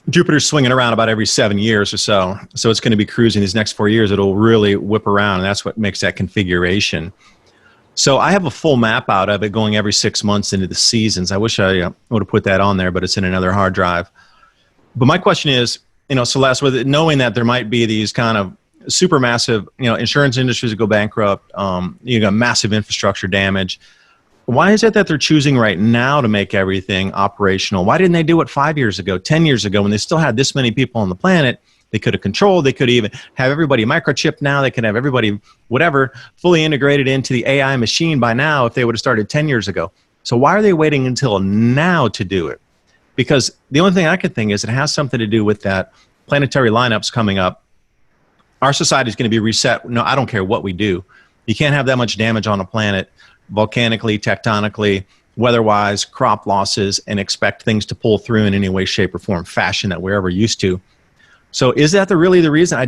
Jupiter's swinging around about every 7 years or so. So it's going to be cruising these next 4 years. It'll really whip around, and that's what makes that configuration. So I have a full map out of it going every 6 months into the seasons. I wish I would have put that on there, but it's in another hard drive. But my question is, Celeste, with it, knowing that there might be these kind of supermassive, insurance industries that go bankrupt, you got massive infrastructure damage. Why is it that they're choosing right now to make everything operational? Why didn't they do it 5 years ago, 10 years ago, when they still had this many people on the planet? They could have controlled. They could even have everybody microchipped now. They could have everybody, whatever, fully integrated into the AI machine by now if they would have started 10 years ago. So why are they waiting until now to do it? Because the only thing I could think is it has something to do with that planetary lineups coming up. Our society is going to be reset. No, I don't care what we do. You can't have that much damage on a planet, volcanically, tectonically, weather-wise, crop losses, and expect things to pull through in any way, shape, or form, fashion that we're ever used to. So is that really the reason? I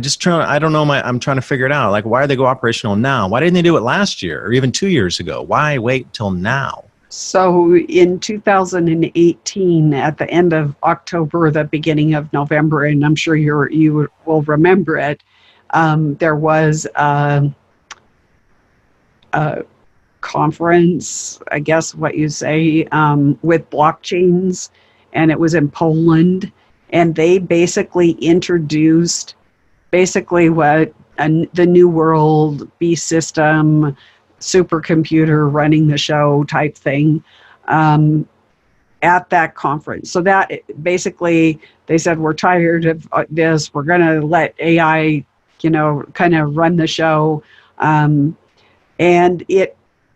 don't know. I'm trying to figure it out. Like, why did they go operational now? Why didn't they do it last year or even 2 years ago? Why wait till now? So in 2018, at the end of October, the beginning of November, and I'm sure you will remember it, there was a conference, I guess what you say, with blockchains, and it was in Poland, and they basically introduced what the New World beast system, supercomputer running the show type thing at that conference. So that basically they said, we're tired of this, we're going to let AI kind of run the show.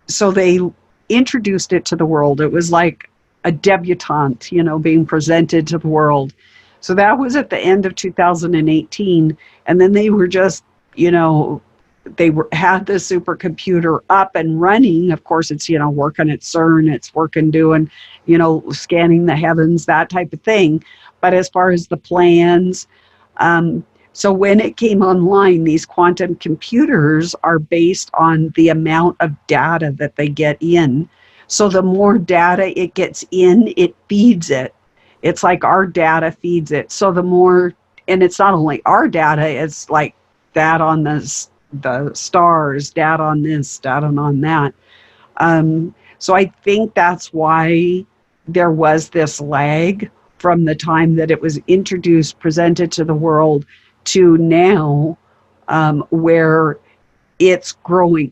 So they introduced it to the world. It was like a debutante, being presented to the world. So that was at the end of 2018. And then they were just, had the supercomputer up and running. Of course, it's, working at CERN, it's working doing, scanning the heavens, that type of thing. But as far as the plans, so when it came online, these quantum computers are based on the amount of data that they get in. So the more data it gets in, it feeds it. It's like our data feeds it. So the more, and it's not only our data, it's like that on the stars, data on this, data on that. So I think that's why there was this lag from the time that it was introduced, presented to the world, to now, where it's growing.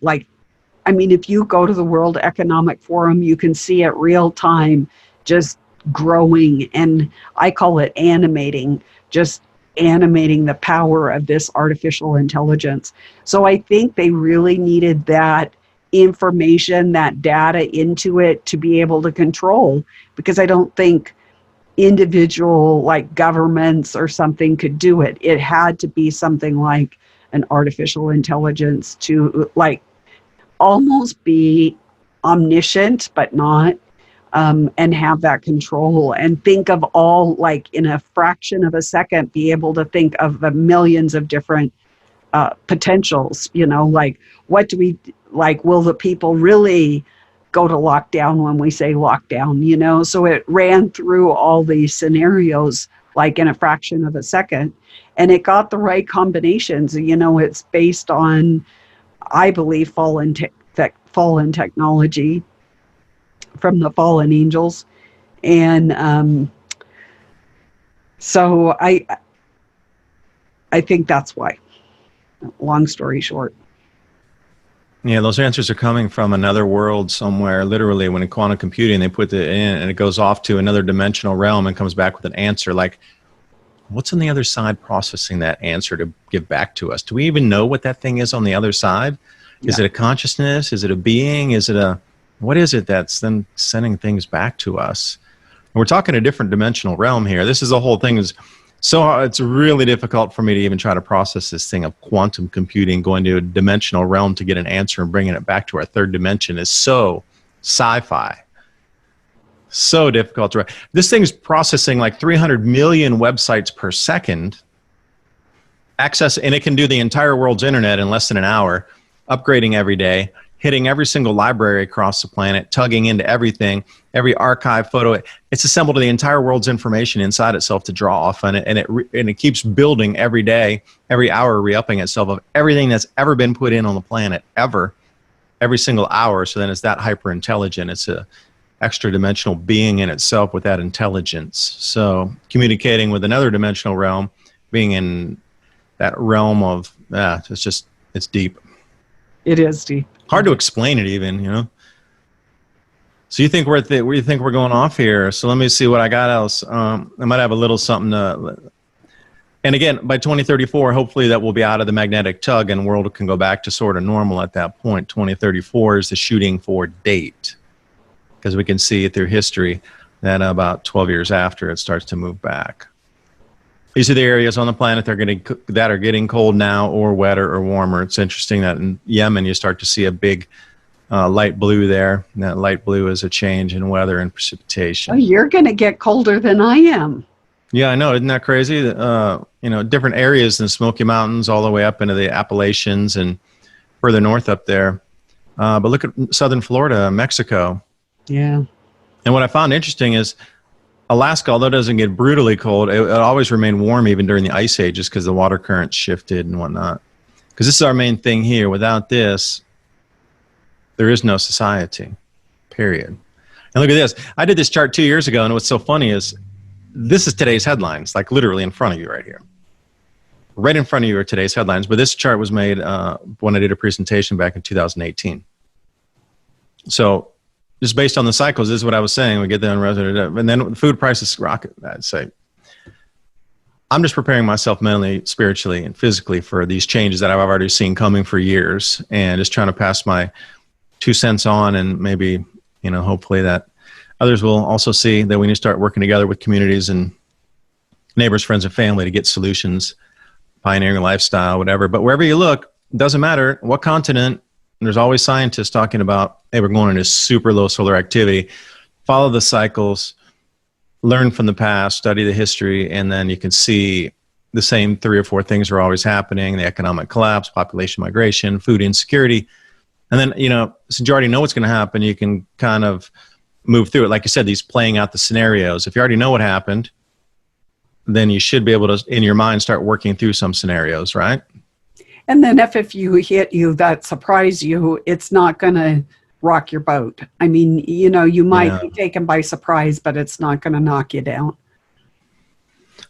If you go to the World Economic Forum, you can see it real time, just growing, and I call it animating, just animating the power of this artificial intelligence. So I think they really needed that information, that data into it to be able to control, because I don't think individual governments or something could do it. It had to be something like an artificial intelligence to almost be omniscient, but not, and have that control and think of all, in a fraction of a second, be able to think of the millions of different potentials, like what do we, like, will the people really go to lockdown when we say lockdown, so it ran through all these scenarios like in a fraction of a second, and it got the right combinations. It's based on, I believe, fallen technology from the fallen angels. And so I think that's why, long story short. Yeah, those answers are coming from another world somewhere. Literally, when in quantum computing, they put it in and it goes off to another dimensional realm and comes back with an answer. Like, what's on the other side processing that answer to give back to us? Do we even know what that thing is on the other side? Is it a consciousness? Is it a being? What is it that's then sending things back to us? And we're talking a different dimensional realm here. This is the whole thing. So it's really difficult for me to even try to process this thing of quantum computing, going to a dimensional realm to get an answer and bringing it back to our third dimension is so sci-fi. So difficult to write. This thing's processing like 300 million websites per second. And it can do the entire world's internet in less than an hour, upgrading every day, hitting every single library across the planet, tugging into everything, every archive photo. It's assembled the entire world's information inside itself to draw off on it, and it keeps building every day, every hour, re-upping itself of everything that's ever been put in on the planet, ever, every single hour. So then it's that hyper intelligent. It's a extra dimensional being in itself with that intelligence. So communicating with another dimensional realm, being in that realm of it's deep. It is deep. Hard to explain it even, So you think where do you think we're going off here? So let me see what I got else. I might have a little something and again, by 2034, hopefully that will be out of the magnetic tug and the world can go back to sort of normal at that point. 2034 is the shooting for date, because we can see through history that about 12 years after it starts to move back. These are the areas on the planet that are getting cold now, or wetter or warmer. It's interesting that in Yemen you start to see a big light blue there. And that light blue is a change in weather and precipitation. Oh, you're going to get colder than I am. Yeah, I know. Isn't that crazy? Different areas in the Smoky Mountains all the way up into the Appalachians and further north up there. But look at southern Florida, Mexico. Yeah. And what I found interesting is Alaska, although it doesn't get brutally cold, it always remained warm even during the ice ages because the water currents shifted and whatnot. Because this is our main thing here. Without this, there is no society, period. And look at this. I did this chart 2 years ago, and what's so funny is this is today's headlines, like literally in front of you right here. Right in front of you are today's headlines. But this chart was made when I did a presentation back in 2018. So just based on the cycles, this is what I was saying. We get there and then the food prices rocket, I'd say. I'm just preparing myself mentally, spiritually, and physically for these changes that I've already seen coming for years, and just trying to pass my 2 cents on, and maybe, hopefully that others will also see that we need to start working together with communities and neighbors, friends, and family to get solutions, pioneering lifestyle, whatever. But wherever you look, it doesn't matter what continent, there's always scientists talking about, hey, we're going into super low solar activity. Follow the cycles, learn from the past, study the history, and then you can see the same 3 or 4 things are always happening: the economic collapse, population migration, food insecurity. And then, since you already know what's going to happen, you can kind of move through it. Like you said, these playing out the scenarios. If you already know what happened, then you should be able to, in your mind, start working through some scenarios, right? And then if you hit that surprise you, it's not going to rock your boat. I mean, you might be taken by surprise, but it's not going to knock you down.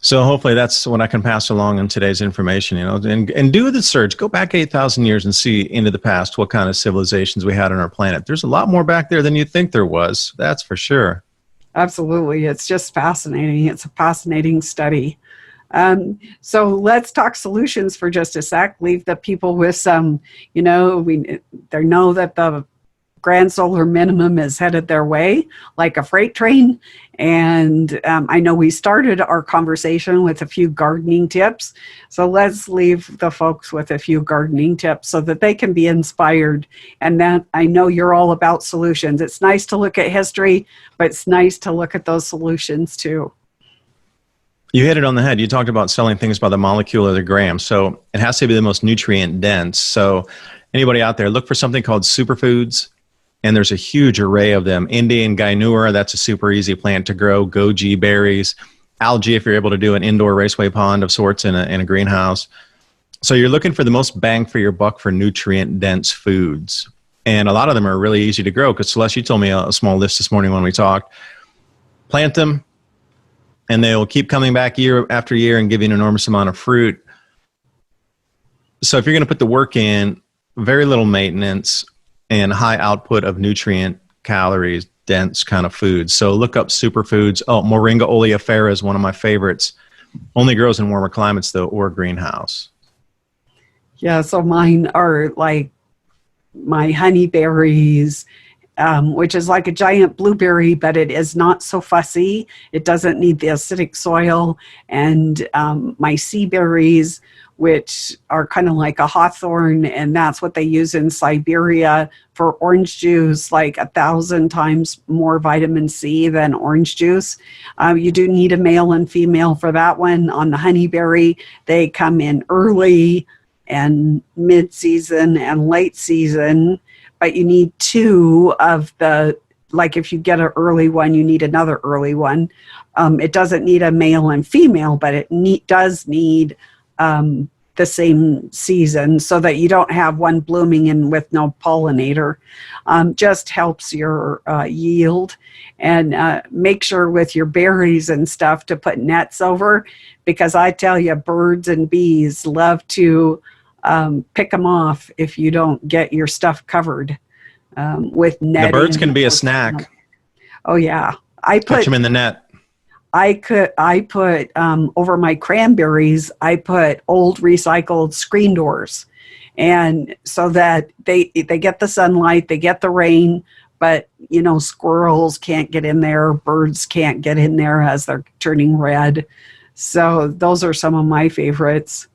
So hopefully that's what I can pass along in today's information, and do the search. Go back 8,000 years and see into the past what kind of civilizations we had on our planet. There's a lot more back there than you think there was. That's for sure. Absolutely. It's just fascinating. It's a fascinating study. So let's talk solutions for just a sec. Leave the people with some, they know that the grand solar minimum is headed their way like a freight train. And I know we started our conversation with a few gardening tips. So let's leave the folks with a few gardening tips so that they can be inspired. And then I know you're all about solutions. It's nice to look at history, but it's nice to look at those solutions too. You hit it on the head. You talked about selling things by the molecule or the gram. So it has to be the most nutrient dense. So anybody out there, look for something called superfoods. And there's a huge array of them. Indian guinura, that's a super easy plant to grow. Goji berries, algae, if you're able to do an indoor raceway pond of sorts in a greenhouse. So you're looking for the most bang for your buck for nutrient dense foods. And a lot of them are really easy to grow because Celeste, you told me a small list this morning when we talked. Plant them, and they'll keep coming back year after year and give you an enormous amount of fruit. So if you're going to put the work in, very little maintenance and high output of nutrient, calories, dense kind of foods. So look up superfoods. Oh, Moringa oleifera is one of my favorites. Only grows in warmer climates though, or greenhouse. Yeah, so mine are like my honeyberries, which is like a giant blueberry, but it is not so fussy. It doesn't need the acidic soil. And my sea berries, which are kind of like a hawthorn, and that's what they use in Siberia for orange juice, like 1,000 times more vitamin C than orange juice. You do need a male and female for that one. On the honeyberry, they come in early and mid-season and late season, but you need two of the, like if you get an early one, you need another early one. It doesn't need a male and female, but it does need the same season so that you don't have one blooming in with no pollinator. Just helps your yield. And make sure with your berries and stuff to put nets over, because I tell you, birds and bees love to pick them off if you don't get your stuff covered with netting. The birds can be a snack. Oh yeah, Catch them in the net. I put over my cranberries, I put old recycled screen doors, and so that they get the sunlight, they get the rain, but you know, squirrels can't get in there, birds can't get in there as they're turning red. So those are some of my favorites.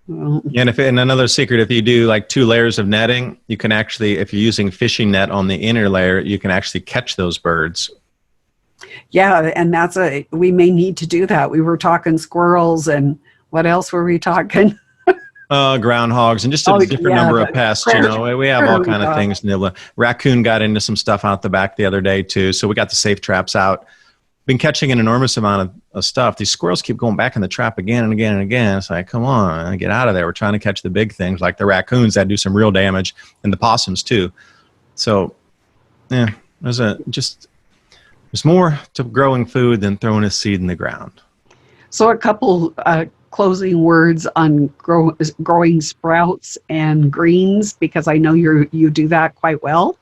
Yeah, and another secret, if you do like 2 layers of netting, you can actually, if you're using fishing net on the inner layer, you can actually catch those birds. Yeah, and we may need to do that. We were talking squirrels, and what else were we talking? Groundhogs and just a different number of pests. You know, we have all kind of things. Raccoon got into some stuff out the back the other day too, so we got the safe traps out. Been catching an enormous amount of stuff. These squirrels keep going back in the trap again and again and again. It's like, come on, get out of there. We're trying to catch the big things like the raccoons that do some real damage, and the possums too. So, yeah, there's more to growing food than throwing a seed in the ground. So a couple closing words on growing sprouts and greens, because I know you do that quite well.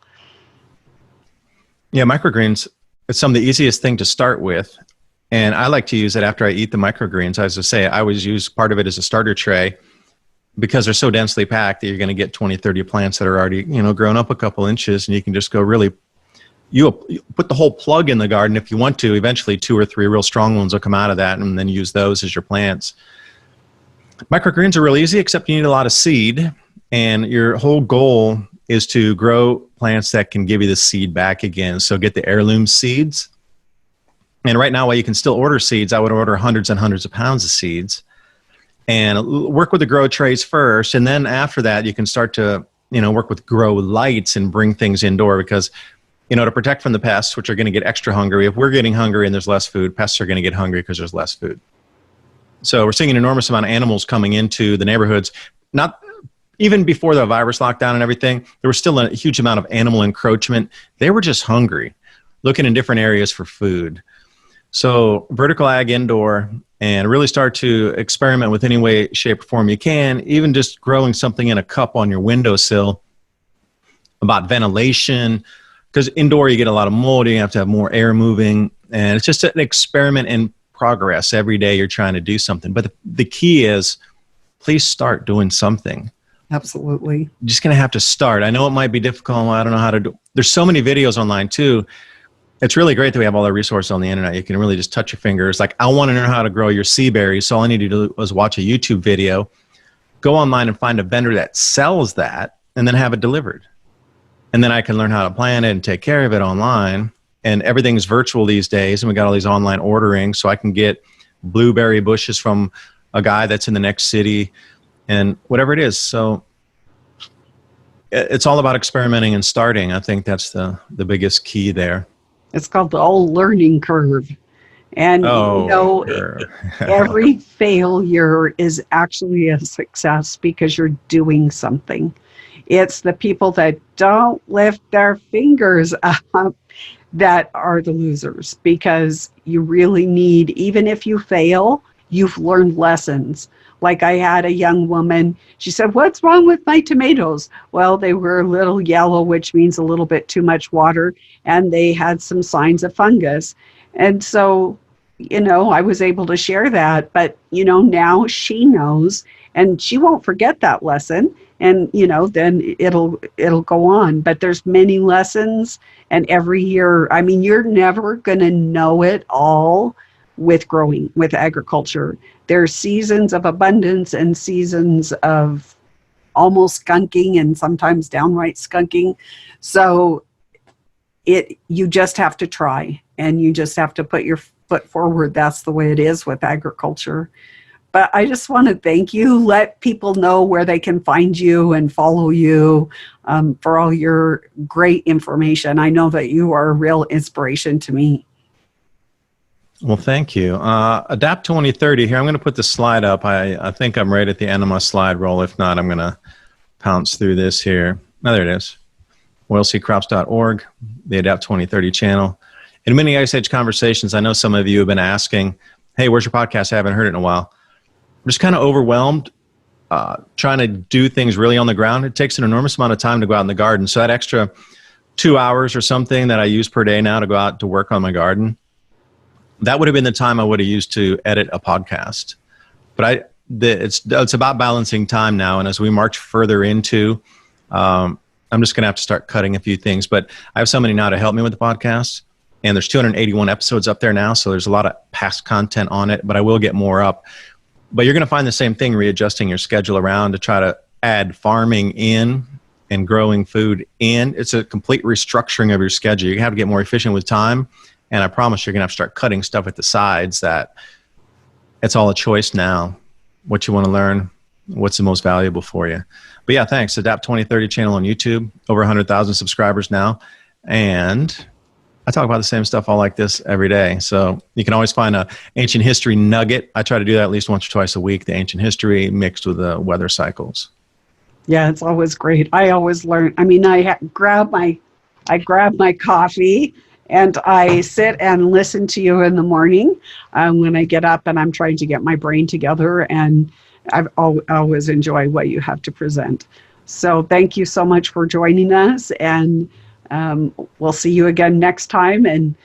Yeah, microgreens, it's some of the easiest thing to start with. And I like to use it after I eat the microgreens. As I say, I always use part of it as a starter tray because they're so densely packed that you're going to get 20, 30 plants that are already, grown up a couple inches, and you can just go really, you put the whole plug in the garden if you want to. Eventually 2 or 3 real strong ones will come out of that, and then use those as your plants. Microgreens are really easy, except you need a lot of seed, and your whole goal is to grow plants that can give you the seed back again. So get the heirloom seeds. And right now, while you can still order seeds, I would order hundreds and hundreds of pounds of seeds and work with the grow trays first. And then after that, you can start to, work with grow lights and bring things indoor, because, to protect from the pests, which are going to get extra hungry. If we're getting hungry and there's less food, pests are going to get hungry because there's less food. So we're seeing an enormous amount of animals coming into the neighborhoods. Not even before the virus lockdown and everything, there was still a huge amount of animal encroachment. They were just hungry, looking in different areas for food. So vertical ag indoor, and really start to experiment with any way, shape, or form you can, even just growing something in a cup on your windowsill, about ventilation, because indoor you get a lot of mold, you have to have more air moving, and it's just an experiment in progress. Every day you're trying to do something. But the key is, please start doing something. Absolutely. You're just going to have to start. I know it might be difficult. I don't know how to do. There's so many videos online too. It's really great that we have all the resources on the internet. You can really just touch your fingers. Like, I want to know how to grow your sea berries. So all I need to do is watch a YouTube video, go online and find a vendor that sells that, and then have it delivered. And then I can learn how to plant it and take care of it online. And everything's virtual these days, and we got all these online ordering, so I can get blueberry bushes from a guy that's in the next city, and whatever it is. So it's all about experimenting and starting. I think that's the biggest key there. It's called the old learning curve. And, Sure. every failure is actually a success because you're doing something. It's the people that don't lift their fingers up that are the losers, because you really need, even if you fail, you've learned lessons. Like I had a young woman, she said, "What's wrong with my tomatoes?" Well, they were a little yellow, which means a little bit too much water, and they had some signs of fungus. And so, I was able to share that, but, now she knows, and she won't forget that lesson. And, then it'll go on. But there's many lessons, and every year, you're never going to know it all with growing, with agriculture. There's seasons of abundance and seasons of almost skunking and sometimes downright skunking. So you just have to try, and you just have to put your foot forward. That's the way it is with agriculture. But I just want to thank you. Let people know where they can find you and follow you for all your great information. I know that you are a real inspiration to me. Well, thank you. Adapt 2030 here. I'm going to put the slide up. I think I'm right at the end of my slide roll. If not, I'm going to pounce through this here. Oh, there it is. oilseedcrops.org, the Adapt 2030 channel. In many Ice Age conversations, I know some of you have been asking, "Hey, where's your podcast? I haven't heard it in a while." I'm just kind of overwhelmed trying to do things really on the ground. It takes an enormous amount of time to go out in the garden. So that extra 2 hours or something that I use per day now to go out to work on my garden, that would have been the time I would have used to edit a podcast. But it's about balancing time now. And as we march further into, I'm just going to have to start cutting a few things. But I have somebody now to help me with the podcast. And there's 281 episodes up there now. So there's a lot of past content on it, but I will get more up. But you're going to find the same thing, readjusting your schedule around to try to add farming in and growing food in. It's a complete restructuring of your schedule. You have to get more efficient with time. And I promise you're going to have to start cutting stuff at the sides. That it's all a choice now. What you want to learn, what's the most valuable for you. But yeah, thanks. Adapt 2030 channel on YouTube, over 100,000 subscribers now. And I talk about the same stuff all like this every day. So you can always find a ancient history nugget. I try to do that at least once or twice a week, the ancient history mixed with the weather cycles. Yeah, it's always great. I always learn. I grab my coffee and I sit and listen to you in the morning when I get up and I'm trying to get my brain together. And I always enjoy what you have to present. So thank you so much for joining us. And we'll see you again next time. And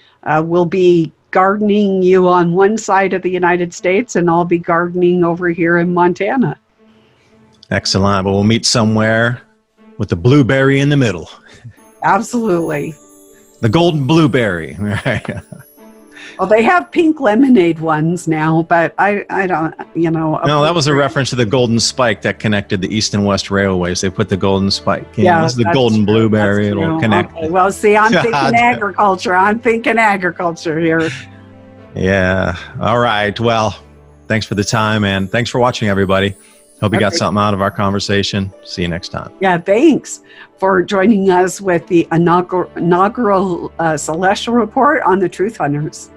we'll be gardening you on one side of the United States, and I'll be gardening over here in Montana. Excellent. But we'll meet somewhere with the blueberry in the middle. Absolutely. The golden blueberry, right? Well, they have pink lemonade ones now, but I don't, No, that was a reference to the golden spike that connected the East and West railways. They put the golden spike. Yeah, this is the golden blueberry. It'll connect. Okay. Well, see, I'm thinking agriculture. I'm thinking agriculture here. Yeah. All right. Well, thanks for the time, and thanks for watching, everybody. Hope you got something out of our conversation. See you next time. Yeah, thanks for joining us with the inaugural Celestial Report on the Truth Hunters.